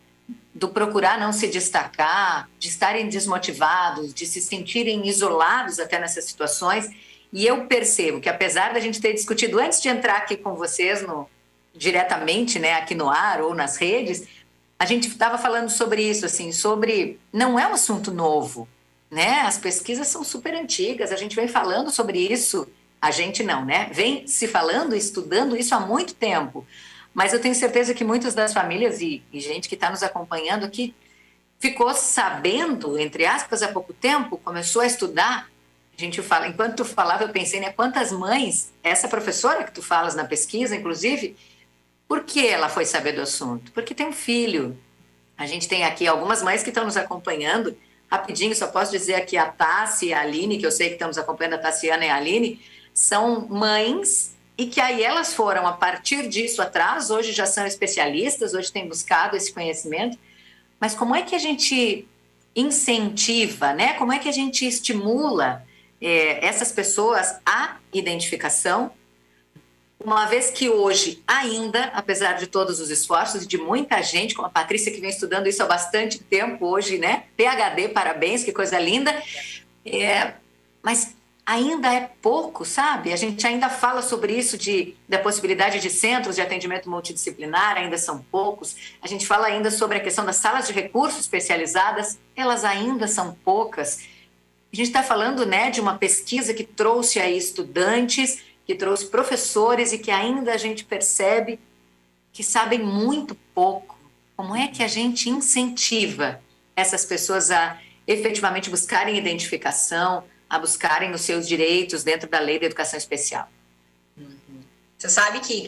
Do procurar não se destacar, de estarem desmotivados, de se sentirem isolados até nessas situações. E eu percebo que, apesar da gente ter discutido antes de entrar aqui com vocês diretamente, né, aqui no ar ou nas redes, a gente estava falando sobre isso, assim, sobre... Não é um assunto novo, né? As pesquisas são super antigas, a gente vem falando sobre isso, a gente não, né? Vem se falando, estudando isso há muito tempo. Mas eu tenho certeza que muitas das famílias e gente que está nos acompanhando aqui ficou sabendo, entre aspas, há pouco tempo, começou a estudar. A gente fala, enquanto tu falava, eu pensei, né, quantas mães, essa professora que tu falas na pesquisa, inclusive, por que ela foi saber do assunto? Porque tem um filho. A gente tem aqui algumas mães que estão nos acompanhando. Rapidinho, só posso dizer aqui a Tassi e a Aline, que eu sei que estão nos acompanhando, a Tassiana e a Aline, são mães e que aí elas foram, a partir disso atrás, hoje já são especialistas, hoje têm buscado esse conhecimento. Mas como é que a gente incentiva, né? Como é que a gente estimula essas pessoas à identificação, uma vez que hoje ainda, apesar de todos os esforços e de muita gente, como a Patrícia que vem estudando isso há bastante tempo hoje, né? PhD, parabéns, que coisa linda, mas ainda é pouco, sabe? A gente ainda fala sobre isso, da possibilidade de centros de atendimento multidisciplinar, ainda são poucos. A gente fala ainda sobre a questão das salas de recursos especializadas, elas ainda são poucas. A gente está falando, né, de uma pesquisa que trouxe aí estudantes, que trouxe professores e que ainda a gente percebe que sabem muito pouco. Como é que a gente incentiva essas pessoas a efetivamente buscarem identificação, a buscarem os seus direitos dentro da lei da educação especial? Você sabe que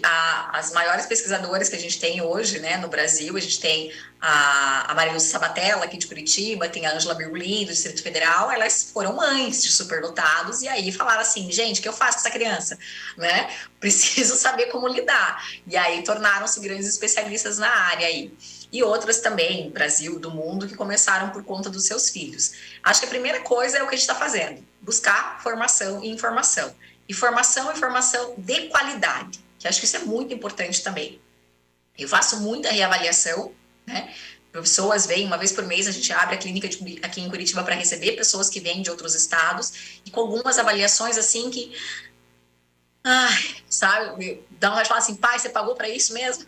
as maiores pesquisadoras que a gente tem hoje, né, no Brasil, a gente tem a Maria Lúcia Sabatella, aqui de Curitiba, tem a Ângela Birgulin, do Distrito Federal, elas foram mães de superdotados e aí falaram assim, gente, o que eu faço com essa criança? Né? Preciso saber como lidar. E aí tornaram-se grandes especialistas na área aí. E outras também, Brasil, do mundo, que começaram por conta dos seus filhos. Acho que a primeira coisa é o que a gente está fazendo, buscar formação e informação. E formação de qualidade, que acho que isso é muito importante também. Eu faço muita reavaliação, né? Pessoas vêm, uma vez por mês a gente abre a clínica aqui em Curitiba para receber pessoas que vêm de outros estados, e com algumas avaliações assim que, sabe, dá uma de falar assim, pai, você pagou para isso mesmo?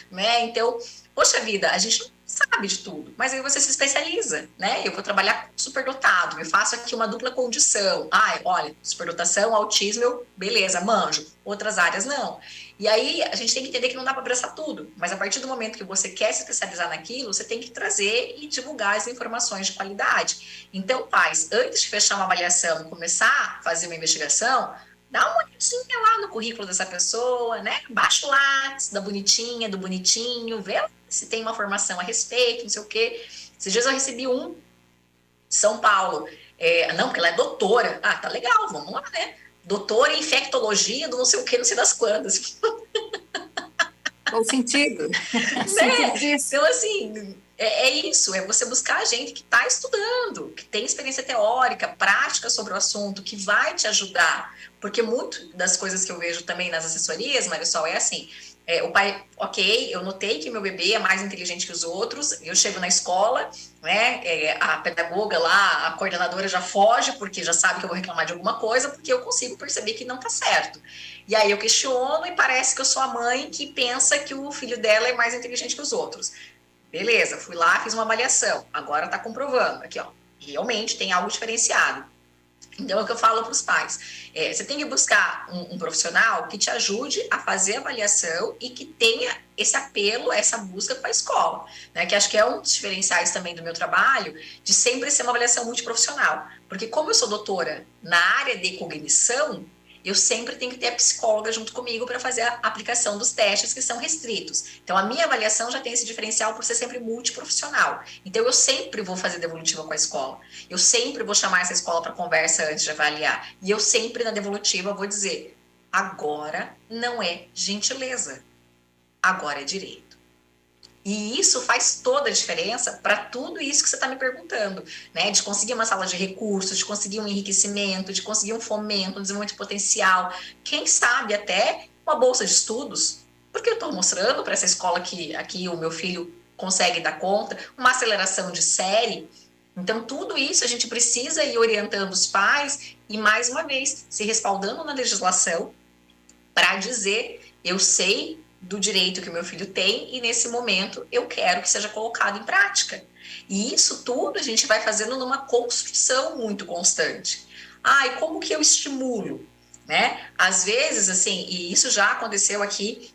Né? Então, poxa vida, a gente não sabe de tudo, mas aí você se especializa, né? Eu vou trabalhar com superdotado, eu faço aqui uma dupla condição. Ai, olha, superdotação, autismo, eu, beleza, manjo. Outras áreas, não. E aí, a gente tem que entender que não dá para abraçar tudo, mas a partir do momento que você quer se especializar naquilo, você tem que trazer e divulgar as informações de qualidade. Então, pais, antes de fechar uma avaliação e começar a fazer uma investigação, dá uma olhadinha lá no currículo dessa pessoa, né? Baixa o lápis da bonitinha, do bonitinho, vê se tem uma formação a respeito, não sei o quê. Esses dias eu recebi um de São Paulo. Não, porque ela é doutora. Ah, tá legal, vamos lá, né? Doutora em infectologia do não sei o quê, não sei das quantas. Qual sentido? Né? Então, assim, é isso, é você buscar gente que está estudando, que tem experiência teórica, prática sobre o assunto, que vai te ajudar. Porque muito das coisas que eu vejo também nas assessorias, Marisol, é assim, o pai, ok, eu notei que meu bebê é mais inteligente que os outros, eu chego na escola, né, a pedagoga lá, a coordenadora já foge, porque já sabe que eu vou reclamar de alguma coisa, porque eu consigo perceber que não está certo. E aí eu questiono e parece que eu sou a mãe que pensa que o filho dela é mais inteligente que os outros. Beleza, fui lá, fiz uma avaliação, agora está comprovando, aqui ó, realmente tem algo diferenciado. Então, é o que eu falo para os pais. Você tem que buscar um profissional que te ajude a fazer a avaliação e que tenha esse apelo, essa busca com a escola, né? Que acho que é um dos diferenciais também do meu trabalho, de sempre ser uma avaliação multiprofissional. Porque como eu sou doutora na área de cognição, eu sempre tenho que ter a psicóloga junto comigo para fazer a aplicação dos testes que são restritos. Então, a minha avaliação já tem esse diferencial por ser sempre multiprofissional. Então, eu sempre vou fazer devolutiva com a escola. Eu sempre vou chamar essa escola para conversa antes de avaliar. E eu sempre, na devolutiva, vou dizer, agora não é gentileza, agora é direito. E isso faz toda a diferença para tudo isso que você está me perguntando, né? De conseguir uma sala de recursos, de conseguir um enriquecimento, de conseguir um fomento, um desenvolvimento potencial, quem sabe até uma bolsa de estudos, porque eu estou mostrando para essa escola que aqui o meu filho consegue dar conta, uma aceleração de série. Então, tudo isso a gente precisa ir orientando os pais e, mais uma vez, se respaldando na legislação para dizer, eu sei do direito que o meu filho tem e nesse momento eu quero que seja colocado em prática. E isso tudo a gente vai fazendo numa construção muito constante. E como que eu estimulo? Né? Às vezes, assim, e isso já aconteceu aqui,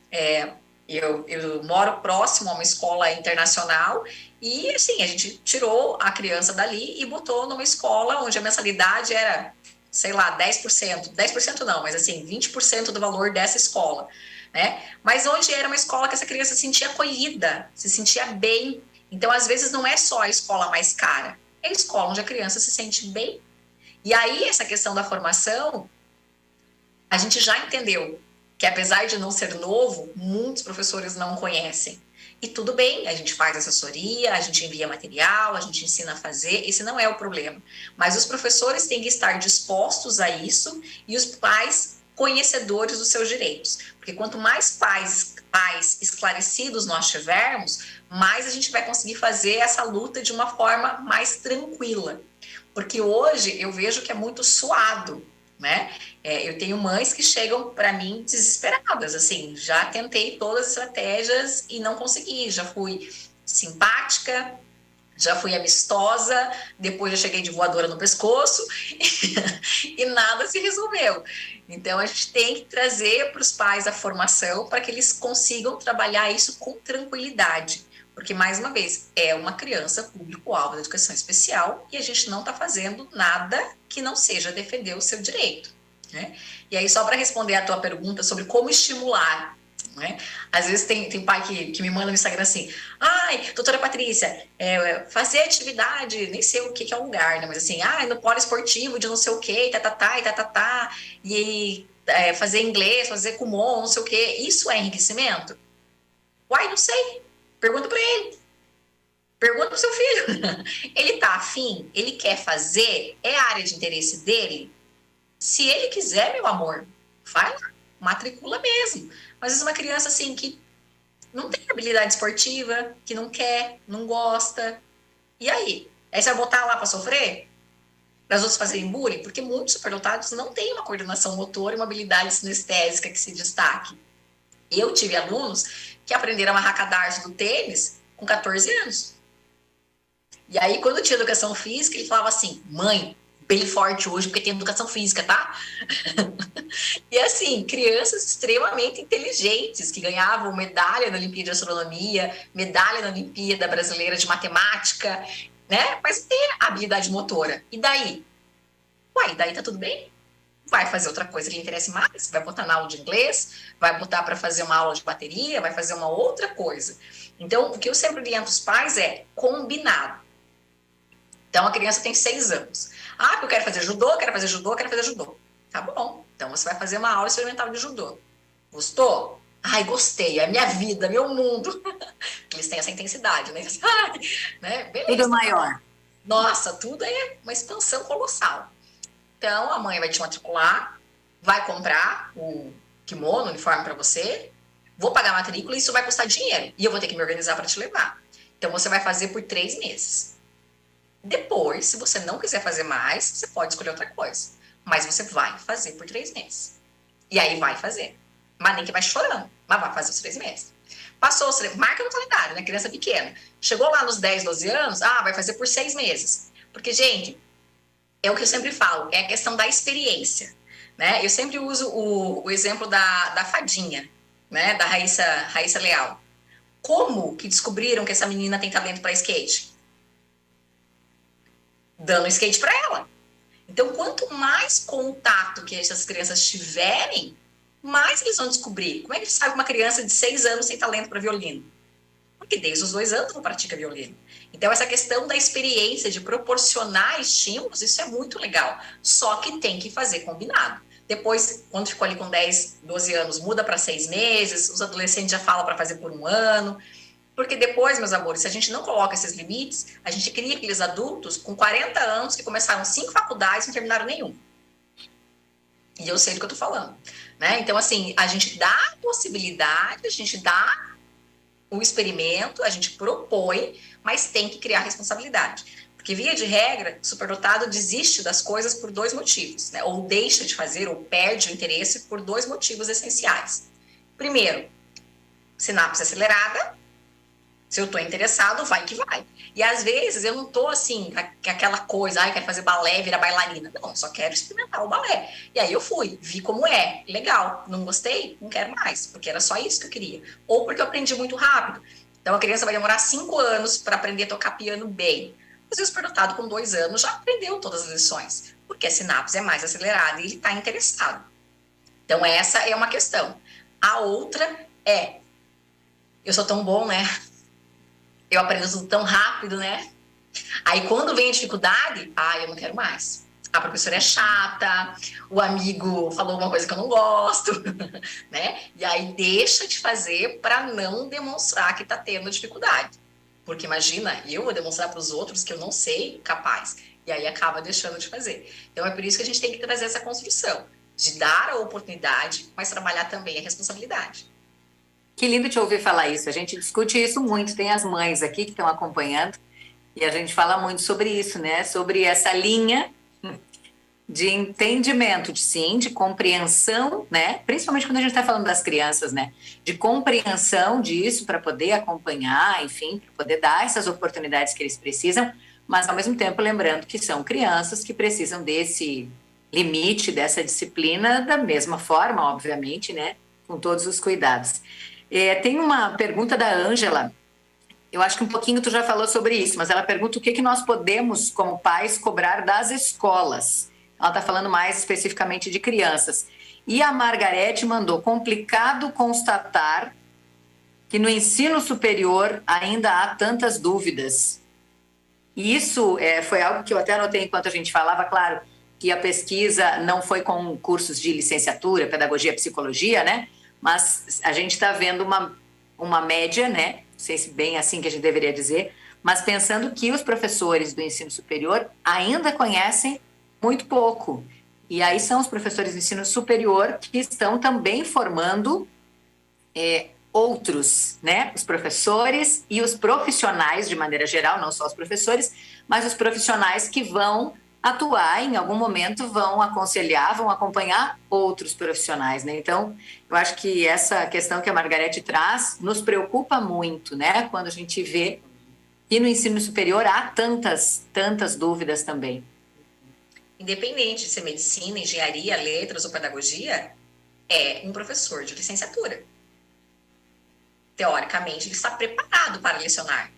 eu moro próximo a uma escola internacional e, assim, a gente tirou a criança dali e botou numa escola onde a mensalidade era, sei lá, 10%, 10% não, mas assim, 20% do valor dessa escola. Né? Mas onde era uma escola que essa criança se sentia acolhida, se sentia bem. Então, às vezes, não é só a escola mais cara, é a escola onde a criança se sente bem. E aí, essa questão da formação, a gente já entendeu que, apesar de não ser novo, muitos professores não conhecem. E tudo bem, a gente faz assessoria, a gente envia material, a gente ensina a fazer, esse não é o problema. Mas os professores têm que estar dispostos a isso e os pais conhecedores dos seus direitos. Porque quanto mais pais esclarecidos nós tivermos, mais a gente vai conseguir fazer essa luta de uma forma mais tranquila. Porque hoje eu vejo que é muito suado, né? Eu tenho mães que chegam para mim desesperadas, assim, já tentei todas as estratégias e não consegui, já fui simpática, já fui amistosa, depois já cheguei de voadora no pescoço e nada se resolveu. Então, a gente tem que trazer para os pais a formação para que eles consigam trabalhar isso com tranquilidade. Porque, mais uma vez, é uma criança público-alvo da educação especial e a gente não está fazendo nada que não seja defender o seu direito. Né? E aí, só para responder a tua pergunta sobre como estimular, né? Às vezes tem pai que me manda no Instagram assim, doutora Patrícia, fazer atividade, nem sei o que é o lugar, né? Mas assim, no polo esportivo de não sei o que, e fazer inglês, fazer Kumon, não sei o que, isso é enriquecimento? Não sei. Pergunta para ele. Pergunta para o seu filho. Ele tá afim? Ele quer fazer? É a área de interesse dele? Se ele quiser, meu amor, vai lá, matricula mesmo. Mas às vezes uma criança assim que não tem habilidade esportiva, que não quer, não gosta. E aí? Aí você vai botar lá para sofrer? Para os outros fazerem bullying? Porque muitos superdotados não têm uma coordenação motora e uma habilidade sinestésica que se destaque. Eu tive alunos que aprenderam a amarrar cadarço do tênis com 14 anos. E aí, quando tinha educação física, ele falava assim, mãe, bem forte hoje, porque tem educação física, tá? E assim, crianças extremamente inteligentes, que ganhavam medalha na Olimpíada de Astronomia, medalha na Olimpíada Brasileira de Matemática, né? Mas tem a habilidade motora. E daí? Uai, daí tá tudo bem? Vai fazer outra coisa que lhe interesse mais, vai botar na aula de inglês, vai botar para fazer uma aula de bateria, vai fazer uma outra coisa. Então, o que eu sempre oriento os pais é combinado. Então, a criança tem 6 anos. Ah, eu quero fazer judô, quero fazer judô, quero fazer judô. Tá bom, então você vai fazer uma aula experimental de judô. Gostou? Ai, gostei, é minha vida, meu mundo. Eles têm essa intensidade, né? Ai, né? Beleza. Tudo maior. Nossa, tudo é uma expansão colossal. Então, a mãe vai te matricular, vai comprar o kimono, o uniforme para você, vou pagar a matrícula e isso vai custar dinheiro. E eu vou ter que me organizar para te levar. Então, você vai fazer por 3 meses. Depois, se você não quiser fazer mais, você pode escolher outra coisa. Mas você vai fazer por 3 meses. E aí vai fazer. Mas nem que vai chorando, mas vai fazer os 3 meses. Passou, marca no calendário, né? Criança pequena. Chegou lá nos 10, 12 anos, vai fazer por 6 meses. Porque, gente, é o que eu sempre falo, é a questão da experiência, né? Eu sempre uso o exemplo da fadinha, né? Da Raíssa Leal. Como que descobriram que essa menina tem talento para skate? Dando skate para ela. Então, quanto mais contato que essas crianças tiverem, mais eles vão descobrir. Como é que sabe uma criança de 6 anos tem talento para violino? Porque desde os 2 anos não pratica violino. Então, essa questão da experiência, de proporcionar estímulos, isso é muito legal. Só que tem que fazer combinado. Depois, quando ficou ali com 10, 12 anos, muda para 6 meses, os adolescentes já falam para fazer por 1 ano. Porque depois, meus amores, se a gente não coloca esses limites, a gente cria aqueles adultos com 40 anos que começaram 5 faculdades e não terminaram nenhum. E eu sei do que eu tô falando, né? Então, assim, a gente dá a possibilidade, a gente dá o experimento, a gente propõe, mas tem que criar responsabilidade. Porque, via de regra, o superdotado desiste das coisas por 2 motivos, né? Ou deixa de fazer, ou perde o interesse por 2 motivos essenciais. Primeiro, sinapse acelerada. Se eu estou interessado, vai que vai. E às vezes eu não estou assim, aquela coisa, quero fazer balé, virar bailarina. Não, só quero experimentar o balé. E aí eu fui, vi como é, legal. Não gostei? Não quero mais, porque era só isso que eu queria. Ou porque eu aprendi muito rápido. Então a criança vai demorar 5 anos para aprender a tocar piano bem. Às vezes o superdotado com 2 anos já aprendeu todas as lições, porque a sinapse é mais acelerada e ele está interessado. Então essa é uma questão. A outra é, eu sou tão bom, né? Eu aprendo tudo tão rápido, né? Aí, quando vem a dificuldade, eu não quero mais. A professora é chata, o amigo falou uma coisa que eu não gosto, né? E aí, deixa de fazer para não demonstrar que está tendo dificuldade. Porque, imagina, eu vou demonstrar para os outros que eu não sei capaz. E aí, acaba deixando de fazer. Então, é por isso que a gente tem que trazer essa construção. De dar a oportunidade, mas trabalhar também a responsabilidade. Que lindo te ouvir falar isso. A gente discute isso muito. Tem as mães aqui que estão acompanhando e a gente fala muito sobre isso, né? Sobre essa linha de entendimento, de compreensão, né? Principalmente quando a gente está falando das crianças, né? De compreensão disso para poder acompanhar, enfim, para poder dar essas oportunidades que eles precisam, mas ao mesmo tempo lembrando que são crianças que precisam desse limite, dessa disciplina da mesma forma, obviamente, né? Com todos os cuidados. Tem uma pergunta da Ângela, eu acho que um pouquinho tu já falou sobre isso, mas ela pergunta o que nós podemos, como pais, cobrar das escolas. Ela está falando mais especificamente de crianças. E a Margarete mandou, complicado constatar que no ensino superior ainda há tantas dúvidas. E isso foi algo que eu até anotei enquanto a gente falava, claro, que a pesquisa não foi com cursos de licenciatura, pedagogia, psicologia, né? Mas a gente está vendo uma média, né? Não sei se bem assim que a gente deveria dizer, mas pensando que os professores do ensino superior ainda conhecem muito pouco. E aí são os professores do ensino superior que estão também formando outros, né? Os professores e os profissionais, de maneira geral, não só os professores, mas os profissionais que vão atuar, em algum momento vão aconselhar, vão acompanhar outros profissionais, né? Então, eu acho que essa questão que a Margarete traz nos preocupa muito, né? Quando a gente vê que no ensino superior há tantas dúvidas também. Independente de ser medicina, engenharia, letras ou pedagogia, é um professor de licenciatura. Teoricamente, ele está preparado para lecionar.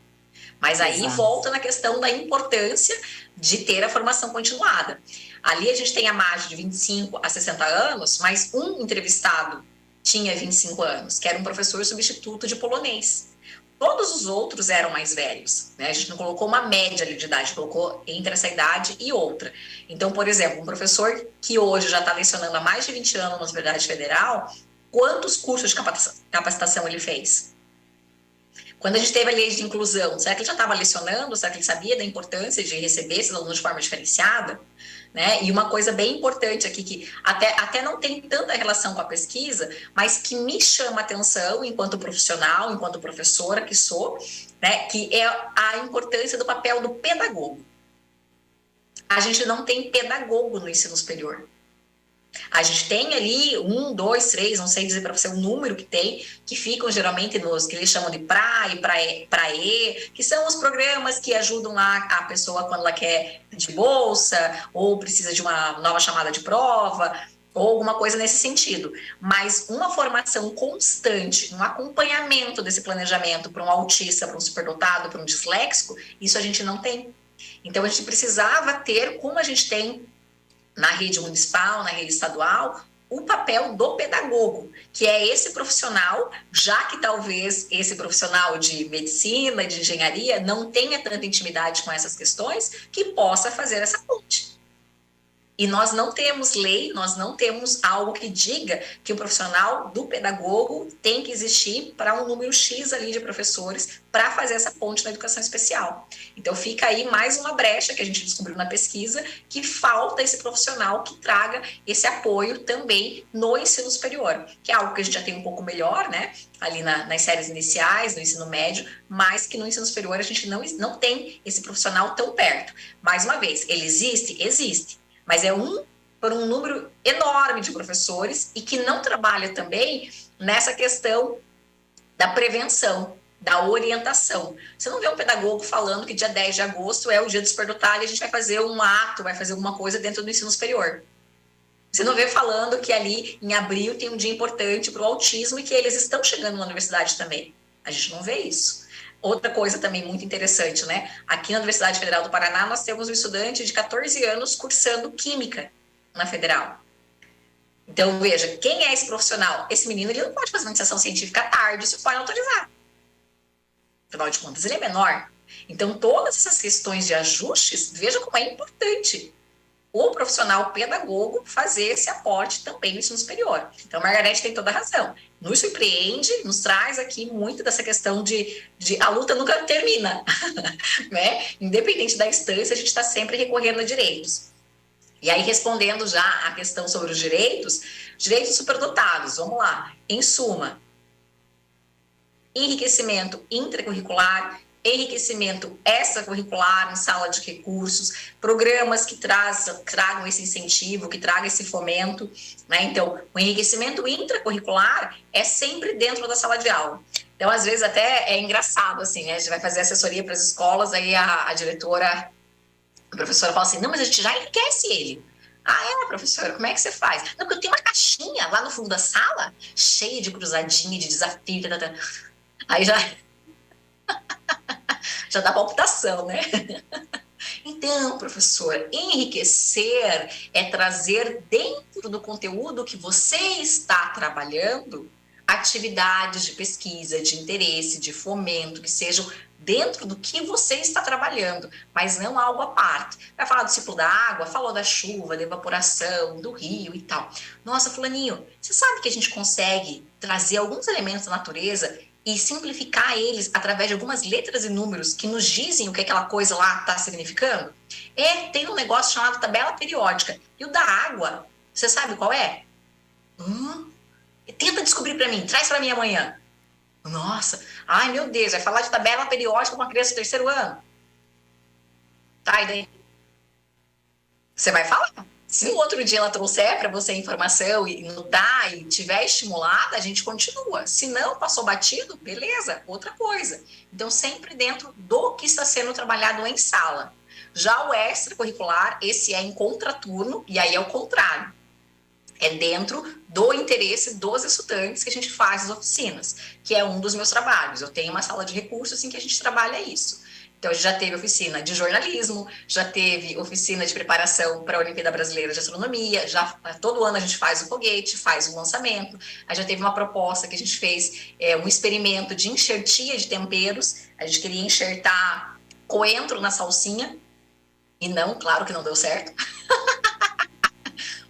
Mas aí Exato. volta na questão da importância de ter a formação continuada. Ali a gente tem a margem de 25 a 60 anos, mas um entrevistado tinha 25 anos, que era um professor substituto de polonês. Todos os outros eram mais velhos, né? A gente não colocou uma média ali de idade, colocou entre essa idade e outra. Então, por exemplo, um professor que hoje já está lecionando há mais de 20 anos na Universidade Federal, quantos cursos de capacitação ele fez? Quando a gente teve a lei de inclusão, será que ele já estava lecionando? Será que ele sabia da importância de receber esses alunos de forma diferenciada? Né? E uma coisa bem importante aqui, que até não tem tanta relação com a pesquisa, mas que me chama atenção enquanto profissional, enquanto professora que sou, né? Que é a importância do papel do pedagogo. A gente não tem pedagogo no ensino superior. A gente tem ali 1, 2, 3, não sei dizer para você o número que tem, que ficam geralmente nos que eles chamam de PRAE, que são os programas que ajudam lá a pessoa quando ela quer de bolsa, ou precisa de uma nova chamada de prova, ou alguma coisa nesse sentido. Mas uma formação constante, um acompanhamento desse planejamento para um autista, para um superdotado, para um disléxico, isso a gente não tem. Então a gente precisava ter, como a gente tem na rede municipal, na rede estadual, o papel do pedagogo, que é esse profissional, já que talvez esse profissional de medicina, de engenharia, não tenha tanta intimidade com essas questões, que possa fazer essa ponte. E nós não temos lei, nós não temos algo que diga que o profissional do pedagogo tem que existir para um número X ali de professores para fazer essa ponte na educação especial. Então fica aí mais uma brecha que a gente descobriu na pesquisa, que falta esse profissional que traga esse apoio também no ensino superior, que é algo que a gente já tem um pouco melhor, né? Ali nas séries iniciais, no ensino médio, mas que no ensino superior a gente não tem esse profissional tão perto. Mais uma vez, ele existe? Existe. Mas é por um número enorme de professores e que não trabalha também nessa questão da prevenção, da orientação. Você não vê um pedagogo falando que dia 10 de agosto é o dia do superdotado e a gente vai fazer um ato, vai fazer alguma coisa dentro do ensino superior. Você não vê falando que ali em abril tem um dia importante para o autismo e que eles estão chegando na universidade também. A gente não vê isso. Outra coisa também muito interessante, né? Aqui na Universidade Federal do Paraná, nós temos um estudante de 14 anos cursando Química na Federal. Então, veja, quem é esse profissional? Esse menino, ele não pode fazer uma iniciação científica à tarde se o pai não autorizar. Afinal de contas, ele é menor. Então, todas essas questões de ajustes, veja como é importante o profissional pedagogo fazer esse aporte também no ensino superior. Então, a Margarete tem toda a razão. Nos surpreende, nos traz aqui muito dessa questão de a luta nunca termina, né? Independente da instância, a gente está sempre recorrendo a direitos. E aí, respondendo já a questão sobre os direitos superdotados, vamos lá. Em suma, enriquecimento intracurricular, enriquecimento extracurricular em sala de recursos, programas que tragam esse incentivo, que tragam esse fomento, né? Então, o enriquecimento intracurricular é sempre dentro da sala de aula. Então, às vezes, até é engraçado, assim, né? A gente vai fazer assessoria para as escolas, aí a diretora, a professora fala assim, não, mas a gente já enriquece ele. Ah, é, professora, como é que você faz? Não, porque eu tenho uma caixinha lá no fundo da sala, cheia de cruzadinha, de desafio, aí já dá palpitação, né? Então, professor, enriquecer é trazer dentro do conteúdo que você está trabalhando atividades de pesquisa, de interesse, de fomento, que sejam dentro do que você está trabalhando, mas não algo à parte. Vai falar do ciclo da água, falou da chuva, da evaporação, do rio e tal. Nossa, fulaninho, você sabe que a gente consegue trazer alguns elementos da natureza e simplificar eles através de algumas letras e números que nos dizem o que aquela coisa lá está significando? Tem um negócio chamado tabela periódica. E o da água, você sabe qual é? Tenta descobrir para mim, traz para mim amanhã. Nossa, ai meu Deus, vai falar de tabela periódica com uma criança do 3º ano. Tá, e daí? você vai falar. Se no outro dia ela trouxer para você a informação e notar e tiver estimulada, a gente continua. Se não, passou batido, beleza, outra coisa. Então, sempre dentro do que está sendo trabalhado em sala. Já o extracurricular, esse é em contraturno, e aí é o contrário. É dentro do interesse dos estudantes que a gente faz as oficinas, que é um dos meus trabalhos. Eu tenho uma sala de recursos em que a gente trabalha isso. Então, a gente já teve oficina de jornalismo, já teve oficina de preparação para a Olimpíada Brasileira de Astronomia, já todo ano a gente faz o foguete, faz o lançamento. A gente já teve uma proposta que a gente fez um experimento de enxertia de temperos. A gente queria enxertar coentro na salsinha, e não, claro que não deu certo.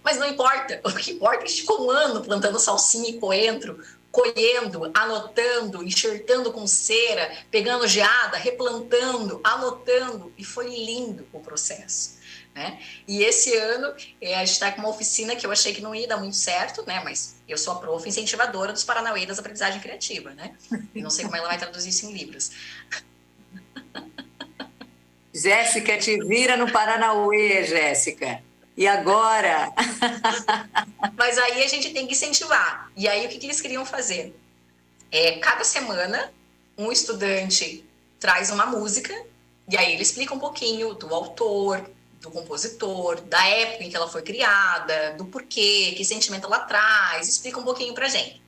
Mas não importa, o que importa é que a gente ficou um ano plantando salsinha e coentro, colhendo, anotando, enxertando com cera, pegando geada, replantando, anotando, e foi lindo o processo, né? E esse ano a gente está com uma oficina que eu achei que não ia dar muito certo, né? Mas eu sou a prof incentivadora dos Paranauê das aprendizagem criativa, né? E não sei como ela vai traduzir isso em Libras. Jéssica, te vira no Paranauê, Jéssica. E agora? Mas aí a gente tem que incentivar. E aí o que eles queriam fazer? Cada semana, um estudante traz uma música, e aí ele explica um pouquinho do autor, do compositor, da época em que ela foi criada, do porquê, que sentimento ela traz, explica um pouquinho pra gente.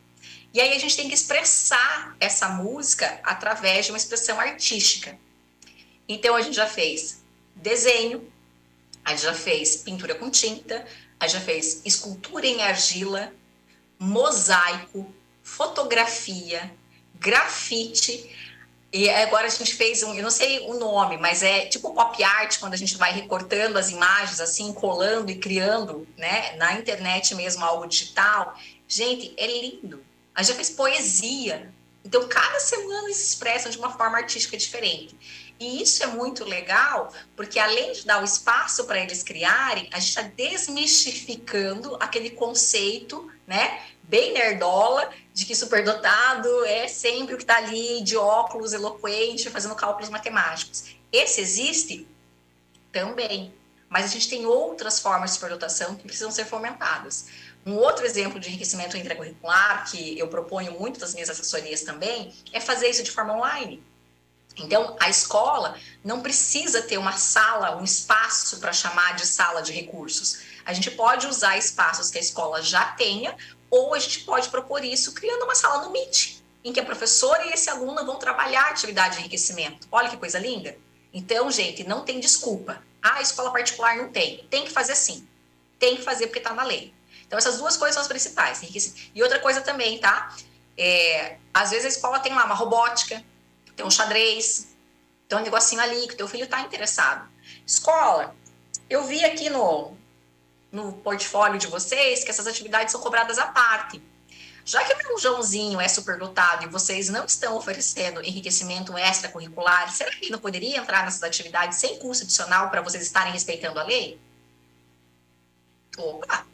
E aí a gente tem que expressar essa música através de uma expressão artística. Então a gente já fez desenho, a gente já fez pintura com tinta, a gente já fez escultura em argila, mosaico, fotografia, grafite, e agora a gente fez eu não sei o nome, mas é tipo pop art, quando a gente vai recortando as imagens assim, colando e criando, né, na internet mesmo, algo digital. Gente, é lindo. A gente já fez poesia. Então, cada semana eles se expressam de uma forma artística diferente. E isso é muito legal, porque além de dar o espaço para eles criarem, a gente está desmistificando aquele conceito, né, bem nerdola, de que superdotado é sempre o que está ali de óculos, eloquente, fazendo cálculos matemáticos. Esse existe também, mas a gente tem outras formas de superdotação que precisam ser fomentadas. Um outro exemplo de enriquecimento intracurricular, que eu proponho muito das minhas assessorias também, é fazer isso de forma online. Então, a escola não precisa ter uma sala, um espaço para chamar de sala de recursos. A gente pode usar espaços que a escola já tenha, ou a gente pode propor isso criando uma sala no Meet, em que a professora e esse aluno vão trabalhar a atividade de enriquecimento. Olha que coisa linda. Então, gente, não tem desculpa. Ah, a escola particular não tem. Tem que fazer sim. Tem que fazer porque está na lei. Então, essas duas coisas são as principais. E outra coisa também, tá? Às vezes a escola tem lá uma robótica, tem um xadrez, tem um negocinho ali que o teu filho está interessado. Escola, eu vi aqui no portfólio de vocês que essas atividades são cobradas à parte. Já que o meu Joãozinho é superdotado e vocês não estão oferecendo enriquecimento extracurricular, será que ele não poderia entrar nessas atividades sem custo adicional para vocês estarem respeitando a lei? Opa!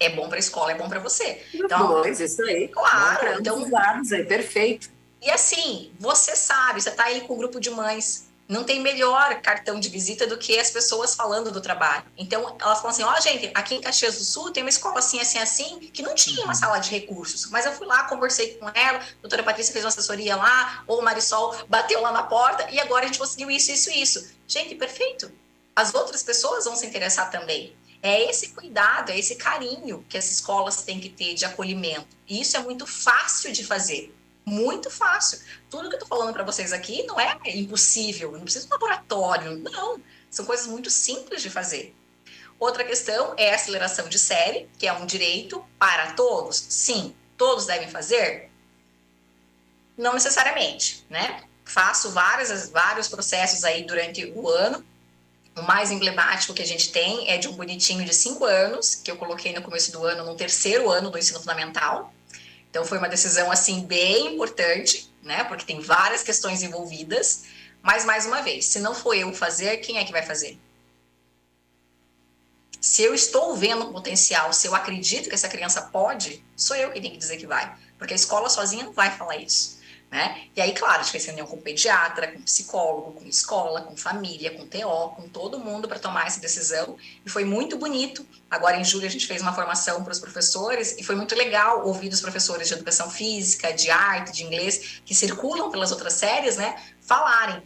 É bom para a escola, é bom para você. Então, isso aí. Claro. Então, lados aí, perfeito. E assim, você sabe, você está aí com um grupo de mães, não tem melhor cartão de visita do que as pessoas falando do trabalho. Então, elas falam assim, ó, gente, aqui em Caxias do Sul tem uma escola assim, assim, assim, que não tinha uma sala de recursos, mas eu fui lá, conversei com ela, a doutora Patrícia fez uma assessoria lá, ou o Marisol bateu lá na porta, e agora a gente conseguiu isso, isso, isso. Gente, perfeito. As outras pessoas vão se interessar também. É esse cuidado, é esse carinho que as escolas têm que ter de acolhimento. E isso é muito fácil de fazer. Muito fácil. Tudo que eu tô falando para vocês aqui não é impossível, não precisa de um laboratório, não. São coisas muito simples de fazer. Outra questão é a aceleração de série, que é um direito para todos. Sim, todos devem fazer? Não necessariamente, né? Faço vários processos aí durante o ano. O mais emblemático que a gente tem é de um bonitinho de 5 anos, que eu coloquei no começo do ano, no terceiro ano do ensino fundamental. Então, foi uma decisão, assim, bem importante, né? Porque tem várias questões envolvidas. Mas, mais uma vez, se não for eu fazer, quem é que vai fazer? Se eu estou vendo o potencial, se eu acredito que essa criança pode, sou eu que tenho que dizer que vai. Porque a escola sozinha não vai falar isso. né? E aí, claro, a gente fez reunião com pediatra, com psicólogo, com escola, com família, com TO, com todo mundo para tomar essa decisão. E foi muito bonito. Agora, em julho, a gente fez uma formação para os professores e foi muito legal ouvir dos professores de educação física, de arte, de inglês, que circulam pelas outras séries, né? Falarem.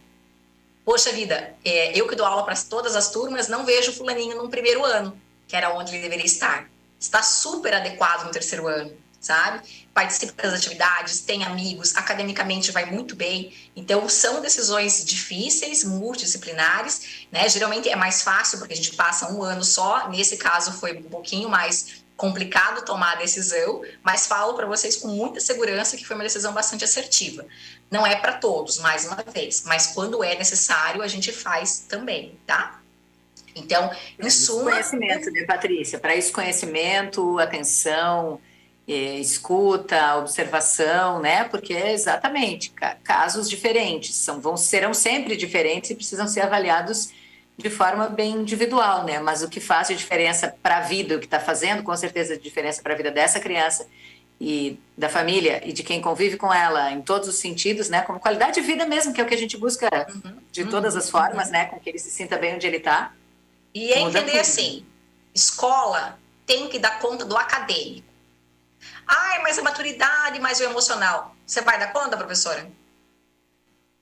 Poxa vida, eu que dou aula para todas as turmas, não vejo o fulaninho no primeiro ano, que era onde ele deveria estar. Está super adequado no terceiro ano, sabe? Participa das atividades, tem amigos, academicamente vai muito bem. Então, são decisões difíceis, multidisciplinares, né? Geralmente é mais fácil, porque a gente passa um ano só. Nesse caso, foi um pouquinho mais complicado tomar a decisão, mas falo para vocês com muita segurança que foi uma decisão bastante assertiva. Não é para todos, mais uma vez, mas quando é necessário, a gente faz também, tá? Então, em suma... Conhecimento, né, Patrícia? Para isso, conhecimento, atenção, escuta, observação, né? Porque exatamente, casos diferentes serão sempre diferentes e precisam ser avaliados de forma bem individual, né? Mas o que faz de diferença para a vida, o que está fazendo, com certeza, de diferença para a vida dessa criança e da família e de quem convive com ela em todos os sentidos, né? Como qualidade de vida mesmo, que é o que a gente busca de todas as formas, né? Com que ele se sinta bem onde ele está. E é entender assim, escola tem que dar conta do acadêmico. Ai, mas a maturidade, mas o emocional. Você vai dar conta, professora?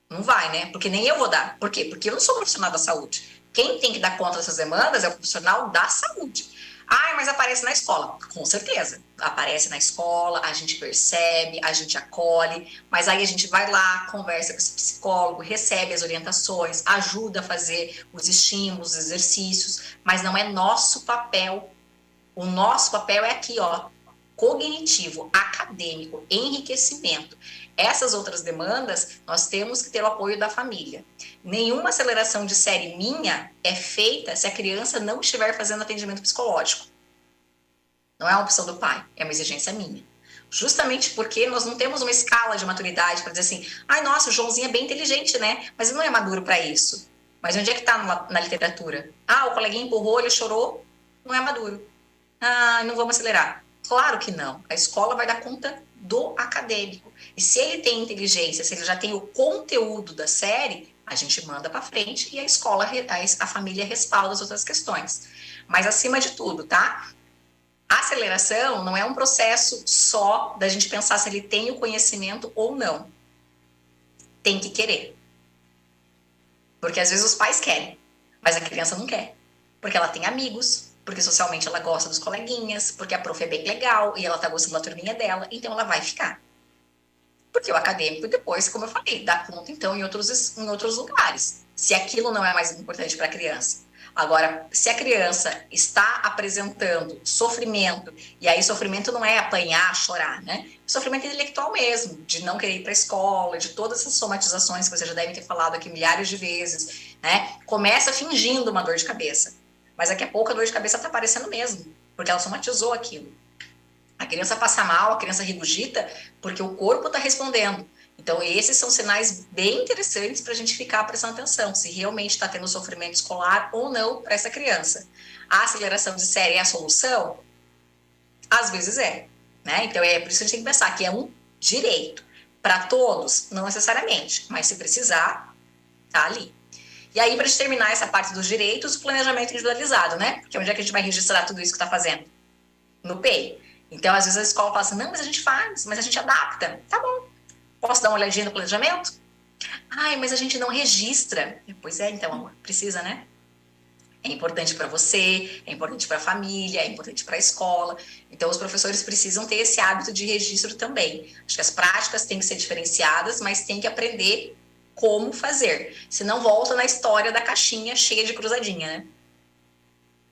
Não vai, né? Porque nem eu vou dar. Por quê? Porque eu não sou profissional da saúde. Quem tem que dar conta dessas demandas é o profissional da saúde. Ai, mas aparece na escola. Com certeza. Aparece na escola, a gente percebe, a gente acolhe, mas aí a gente vai lá, conversa com esse psicólogo, recebe as orientações, ajuda a fazer os estímulos, os exercícios, mas não é nosso papel. O nosso papel é aqui, ó, cognitivo, acadêmico, enriquecimento. Essas outras demandas, nós temos que ter o apoio da família. Nenhuma aceleração de série minha é feita se a criança não estiver fazendo atendimento psicológico. Não é uma opção do pai, é uma exigência minha. Justamente porque nós não temos uma escala de maturidade para dizer assim, ai, nossa, o Joãozinho é bem inteligente, né? Mas ele não é maduro para isso. Mas onde é que está na literatura? Ah, o coleguinha empurrou, ele chorou, não é maduro. Ah, não vamos acelerar. Claro que não. A escola vai dar conta do acadêmico. E se ele tem inteligência, se ele já tem o conteúdo da série, a gente manda para frente e a escola, a família respalda as outras questões. Mas acima de tudo, tá? A aceleração não é um processo só da gente pensar se ele tem o conhecimento ou não. Tem que querer. Porque às vezes os pais querem, mas a criança não quer. Porque ela tem amigos, porque socialmente ela gosta dos coleguinhas, porque a prof é bem legal e ela tá gostando da turminha dela, então ela vai ficar. Porque o acadêmico depois, como eu falei, dá conta então em outros lugares. Se aquilo não é mais importante para a criança. Agora, se a criança está apresentando sofrimento, e aí sofrimento não é apanhar, chorar, né? Sofrimento intelectual mesmo, de não querer ir para a escola, de todas essas somatizações que você já deve ter falado aqui milhares de vezes, né? Começa fingindo uma dor de cabeça, mas daqui a pouco a dor de cabeça está aparecendo mesmo, porque ela somatizou aquilo. A criança passa mal, a criança regurgita, porque o corpo está respondendo. Então, esses são sinais bem interessantes para a gente ficar prestando atenção, se realmente está tendo sofrimento escolar ou não para essa criança. A aceleração de série é a solução? Às vezes é, né? Então, é por isso que a gente tem que pensar que é um direito. Para todos, não necessariamente, mas se precisar, tá ali. E aí, para a gente terminar essa parte dos direitos, o planejamento individualizado, né? Porque onde é que a gente vai registrar tudo isso que está fazendo? No PEI. Então, às vezes a escola fala assim, não, mas a gente faz, mas a gente adapta. Tá bom. Posso dar uma olhadinha no planejamento? Ai, mas a gente não registra. Pois é, então, amor, precisa, né? É importante para você, é importante para a família, é importante para a escola. Então, os professores precisam ter esse hábito de registro também. Acho que as práticas têm que ser diferenciadas, mas tem que aprender como fazer. Senão, volta na história da caixinha cheia de cruzadinha, né?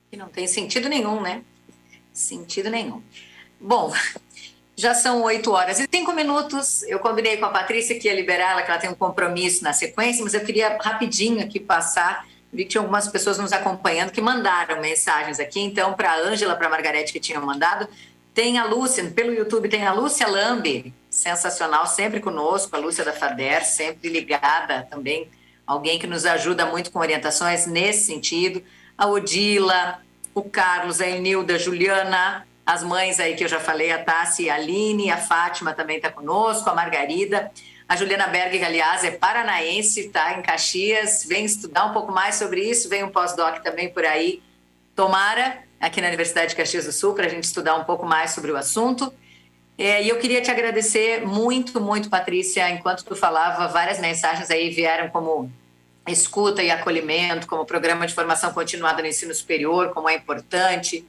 Que não tem sentido nenhum, né? Sentido nenhum. Bom, já são 8h05. Eu combinei com a Patrícia que ia liberar ela, que ela tem um compromisso na sequência, mas eu queria rapidinho aqui passar. Vi que tinha algumas pessoas nos acompanhando que mandaram mensagens aqui. Então, para a Ângela, para a Margarete que tinham mandado, tem a Lúcia, pelo YouTube tem a Lúcia Lambi, sensacional, sempre conosco, a Lúcia da FADER, sempre ligada também, alguém que nos ajuda muito com orientações nesse sentido. A Odila, o Carlos, a Enilda, a Juliana, as mães aí que eu já falei, a Tassi, a Aline, a Fátima também está conosco, a Margarida. A Juliana Berg, que, aliás, é paranaense, está em Caxias, vem estudar um pouco mais sobre isso, vem um pós-doc também por aí. Tomara, aqui na Universidade de Caxias do Sul, para a gente estudar um pouco mais sobre o assunto. E eu queria te agradecer muito, muito, Patrícia. Enquanto tu falava, várias mensagens aí vieram como escuta e acolhimento, como programa de formação continuada no ensino superior, como é importante.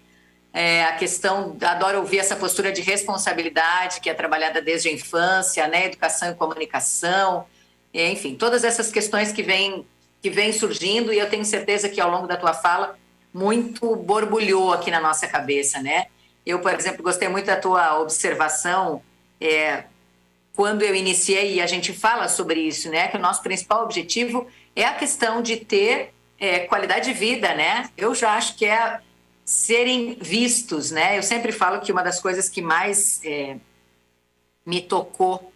A questão, adoro ouvir essa postura de responsabilidade que é trabalhada desde a infância, né? Educação e comunicação, enfim, todas essas questões que vêm surgindo, e eu tenho certeza que ao longo da tua fala muito borbulhou aqui na nossa cabeça, né? Eu, por exemplo, gostei muito da tua observação quando eu iniciei, e a gente fala sobre isso, né? Que o nosso principal objetivo é a questão de ter qualidade de vida, né? Eu já acho que é serem vistos, né? Eu sempre falo que uma das coisas que mais me tocou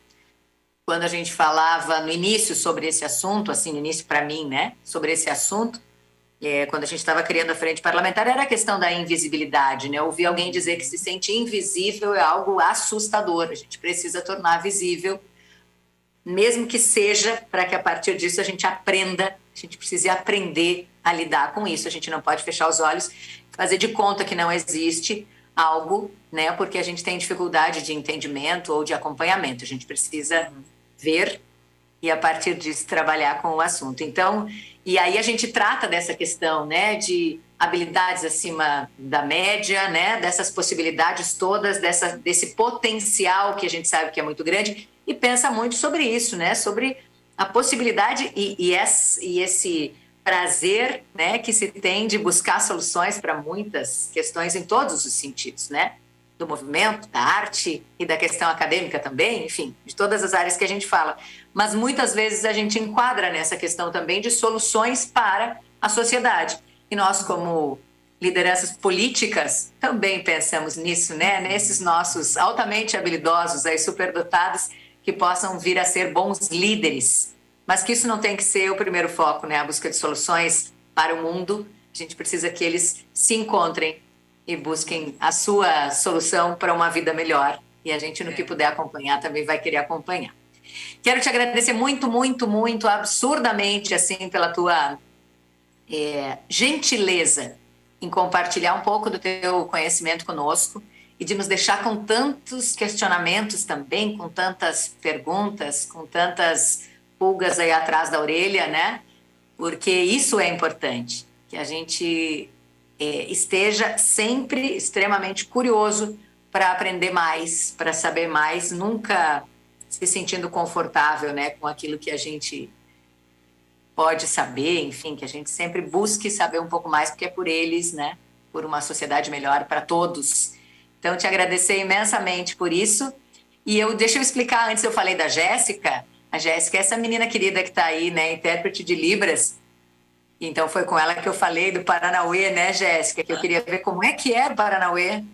quando a gente falava no início sobre esse assunto, assim, no início para mim, né? Sobre esse assunto, quando a gente estava criando a frente parlamentar, era a questão da invisibilidade, né? Ouvir alguém dizer que se sente invisível é algo assustador. A gente precisa tornar visível, mesmo que seja para que a partir disso a gente aprenda, a gente precisa aprender a lidar com isso. A gente não pode fechar os olhos, fazer de conta que não existe algo, né? Porque a gente tem dificuldade de entendimento ou de acompanhamento. A gente precisa ver e a partir disso trabalhar com o assunto. Então, e aí a gente trata dessa questão, né, de habilidades acima da média, né, dessas possibilidades todas, desse potencial que a gente sabe que é muito grande, e pensa muito sobre isso, né, sobre a possibilidade e esse prazer, né, que se tem de buscar soluções para muitas questões em todos os sentidos, né, do movimento, da arte e da questão acadêmica também, enfim, de todas as áreas que a gente fala. Mas muitas vezes a gente enquadra nessa questão também de soluções para a sociedade. E nós, como lideranças políticas, também pensamos nisso, né? Nesses nossos altamente habilidosos, aí, superdotados, que possam vir a ser bons líderes. Mas que isso não tem que ser o primeiro foco, né? A busca de soluções para o mundo. A gente precisa que eles se encontrem e busquem a sua solução para uma vida melhor. E a gente, no que puder acompanhar, também vai querer acompanhar. Quero te agradecer muito, muito, muito, absurdamente, assim, pela tua gentileza em compartilhar um pouco do teu conhecimento conosco e de nos deixar com tantos questionamentos também, com tantas perguntas, com tantas pulgas aí atrás da orelha, né? Porque isso é importante, que a gente esteja sempre extremamente curioso para aprender mais, para saber mais, nunca se sentindo confortável, né, com aquilo que a gente pode saber, enfim, que a gente sempre busque saber um pouco mais, porque é por eles, né, por uma sociedade melhor para todos. Então, te agradecer imensamente por isso. E deixa eu explicar, antes eu falei da Jéssica, a Jéssica é essa menina querida que está aí, né, intérprete de Libras. Então, foi com ela que eu falei do Paranauê, né, Jéssica, que eu queria ver como é que é o Paranauê.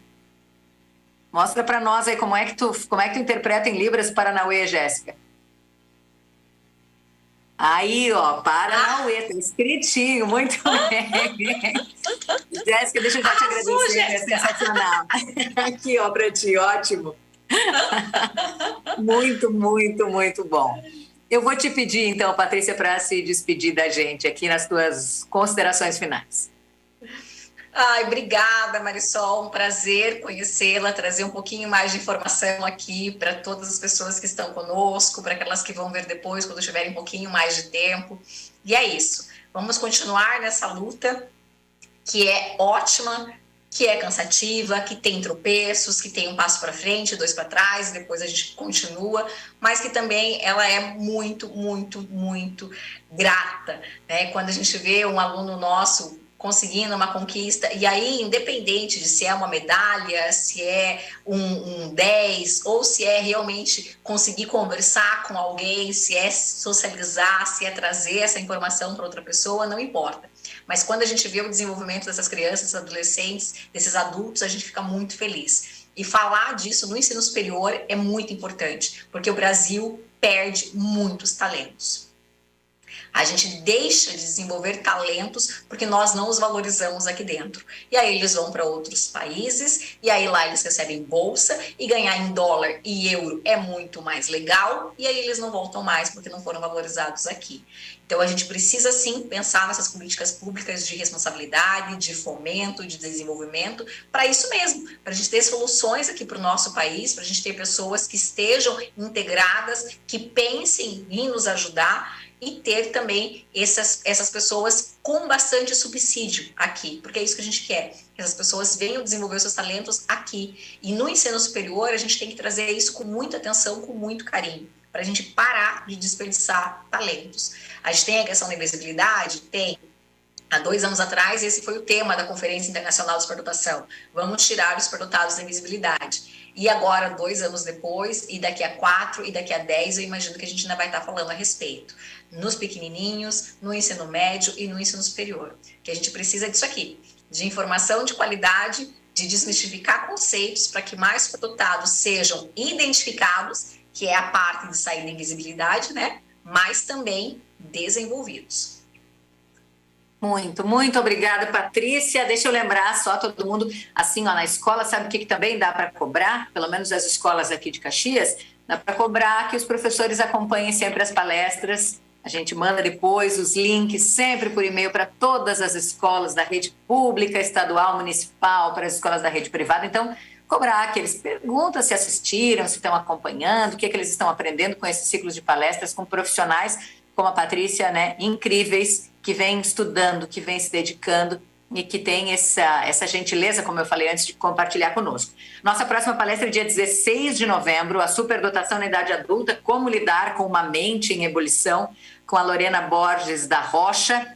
Mostra para nós aí como é que tu interpreta em Libras Paranauê, Jéssica. Aí, ó, Paranauê, tá escritinho, muito bem. Jéssica, deixa eu já te agradecer, é sensacional. Aqui, ó, para ti, ótimo. Muito, muito, muito bom. Eu vou te pedir, então, Patrícia, para se despedir da gente aqui nas tuas considerações finais. Ai, obrigada, Marisol, um prazer conhecê-la, trazer um pouquinho mais de informação aqui para todas as pessoas que estão conosco, para aquelas que vão ver depois, quando tiverem um pouquinho mais de tempo. E é isso, vamos continuar nessa luta, que é ótima, que é cansativa, que tem tropeços, que tem um passo para frente, dois para trás, depois a gente continua, mas que também ela é muito, muito, muito grata, né? Quando a gente vê um aluno nosso conseguindo uma conquista, e aí, independente de se é uma medalha, se é um 10, ou se é realmente conseguir conversar com alguém, se é socializar, se é trazer essa informação para outra pessoa, não importa. Mas quando a gente vê o desenvolvimento dessas crianças, desses adolescentes, desses adultos, a gente fica muito feliz. E falar disso no ensino superior é muito importante, porque o Brasil perde muitos talentos. A gente deixa de desenvolver talentos porque nós não os valorizamos aqui dentro. E aí eles vão para outros países, e aí lá eles recebem bolsa, e ganhar em dólar e euro é muito mais legal, e aí eles não voltam mais porque não foram valorizados aqui. Então a gente precisa sim pensar nessas políticas públicas de responsabilidade, de fomento, de desenvolvimento, para isso mesmo, para a gente ter soluções aqui para o nosso país, para a gente ter pessoas que estejam integradas, que pensem em nos ajudar, e ter também essas pessoas com bastante subsídio aqui, porque é isso que a gente quer, que essas pessoas venham desenvolver seus talentos aqui. E no ensino superior, a gente tem que trazer isso com muita atenção, com muito carinho, para a gente parar de desperdiçar talentos. A gente tem a questão da invisibilidade? Tem. Há 2 anos atrás, esse foi o tema da Conferência Internacional de Superdotação. Vamos tirar os superdotados da invisibilidade. E agora, 2 anos depois, e daqui a 4, e daqui a 10, eu imagino que a gente ainda vai estar falando a respeito. Nos pequenininhos, no ensino médio e no ensino superior. Que a gente precisa disso aqui, de informação de qualidade, de desmistificar conceitos para que mais superdotados sejam identificados, que é a parte de sair da invisibilidade, né? Mas também desenvolvidos. Muito obrigada, Patrícia. Deixa eu lembrar só todo mundo, assim, ó, na escola, sabe o que também dá para cobrar? Pelo menos as escolas aqui de Caxias, dá para cobrar que os professores acompanhem sempre as palestras. A gente manda depois os links sempre por e-mail para todas as escolas da rede pública, estadual, municipal, para as escolas da rede privada. Então, cobrar que eles perguntam se assistiram, se estão acompanhando, o que eles estão aprendendo com esses ciclos de palestras com profissionais como a Patrícia, né, incríveis, que vem estudando, que vem se dedicando e que tem essa gentileza, como eu falei antes, de compartilhar conosco. Nossa próxima palestra é dia 16 de novembro, a superdotação na idade adulta, como lidar com uma mente em ebulição, com a Lorena Borges da Rocha.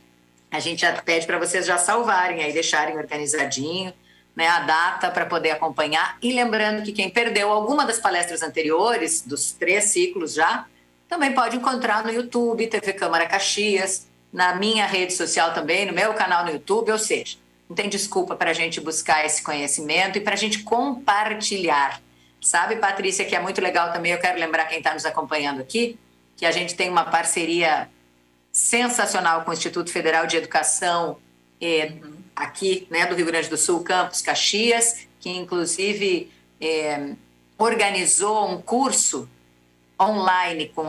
A gente já pede para vocês já salvarem aí, deixarem organizadinho, né, a data para poder acompanhar. E lembrando que quem perdeu alguma das palestras anteriores, dos 3 ciclos já, também pode encontrar no YouTube, TV Câmara Caxias, na minha rede social também, no meu canal no YouTube, ou seja, não tem desculpa para a gente buscar esse conhecimento e para a gente compartilhar. Sabe, Patrícia, que é muito legal também, eu quero lembrar quem está nos acompanhando aqui, que a gente tem uma parceria sensacional com o Instituto Federal de Educação aqui, né, do Rio Grande do Sul, Campus Caxias, que inclusive organizou um curso online com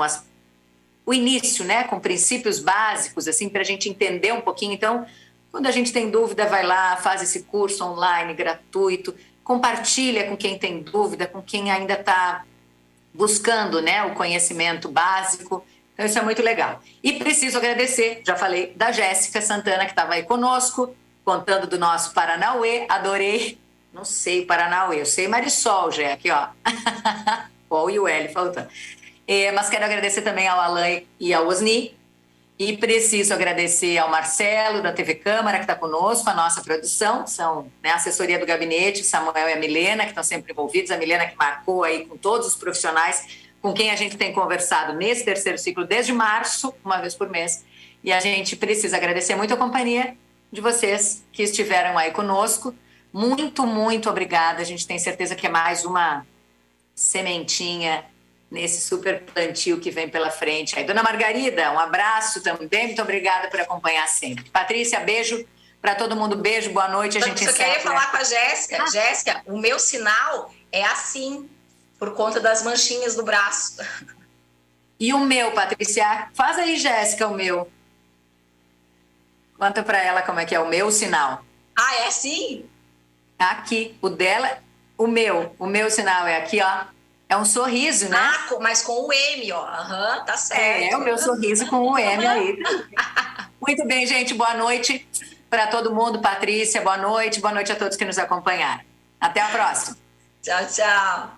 o início, né, com princípios básicos, assim, para a gente entender um pouquinho. Então, quando a gente tem dúvida, vai lá, faz esse curso online, gratuito, compartilha com quem tem dúvida, com quem ainda está buscando, né, o conhecimento básico. Então, isso é muito legal. E preciso agradecer, já falei, da Jéssica Santana, que estava aí conosco, contando do nosso Paranauê. Adorei, não sei Paranauê, eu sei Marisol, já aqui, ó. O e o L faltando. Mas quero agradecer também ao Alain e ao Osni. E preciso agradecer ao Marcelo, da TV Câmara, que está conosco, a nossa produção. São, né, a assessoria do gabinete, Samuel e a Milena, que estão sempre envolvidos. A Milena que marcou aí com todos os profissionais com quem a gente tem conversado nesse 3º ciclo desde março, uma vez por mês. E a gente precisa agradecer muito a companhia de vocês que estiveram aí conosco. Muito obrigada. A gente tem certeza que é mais uma sementinha nesse super plantio que vem pela frente. Aí, Dona Margarida, um abraço também, muito obrigada por acompanhar sempre. Patrícia, beijo para todo mundo, beijo, boa noite. A gente Eu queria falar com a Jéssica. Jéssica, o meu sinal é assim, por conta das manchinhas do braço. E o meu, Patrícia? Faz aí, Jéssica, o meu. Conta para ela como é que é o meu sinal. Ah, é assim? Aqui, o dela, o meu sinal é aqui, ó. É um sorriso, né? Ah, mas com o M, ó. Aham, tá certo. É, o meu sorriso com o M aí. Muito bem, gente. Boa noite para todo mundo. Patrícia, boa noite. Boa noite a todos que nos acompanharam. Até a próxima. Tchau, tchau.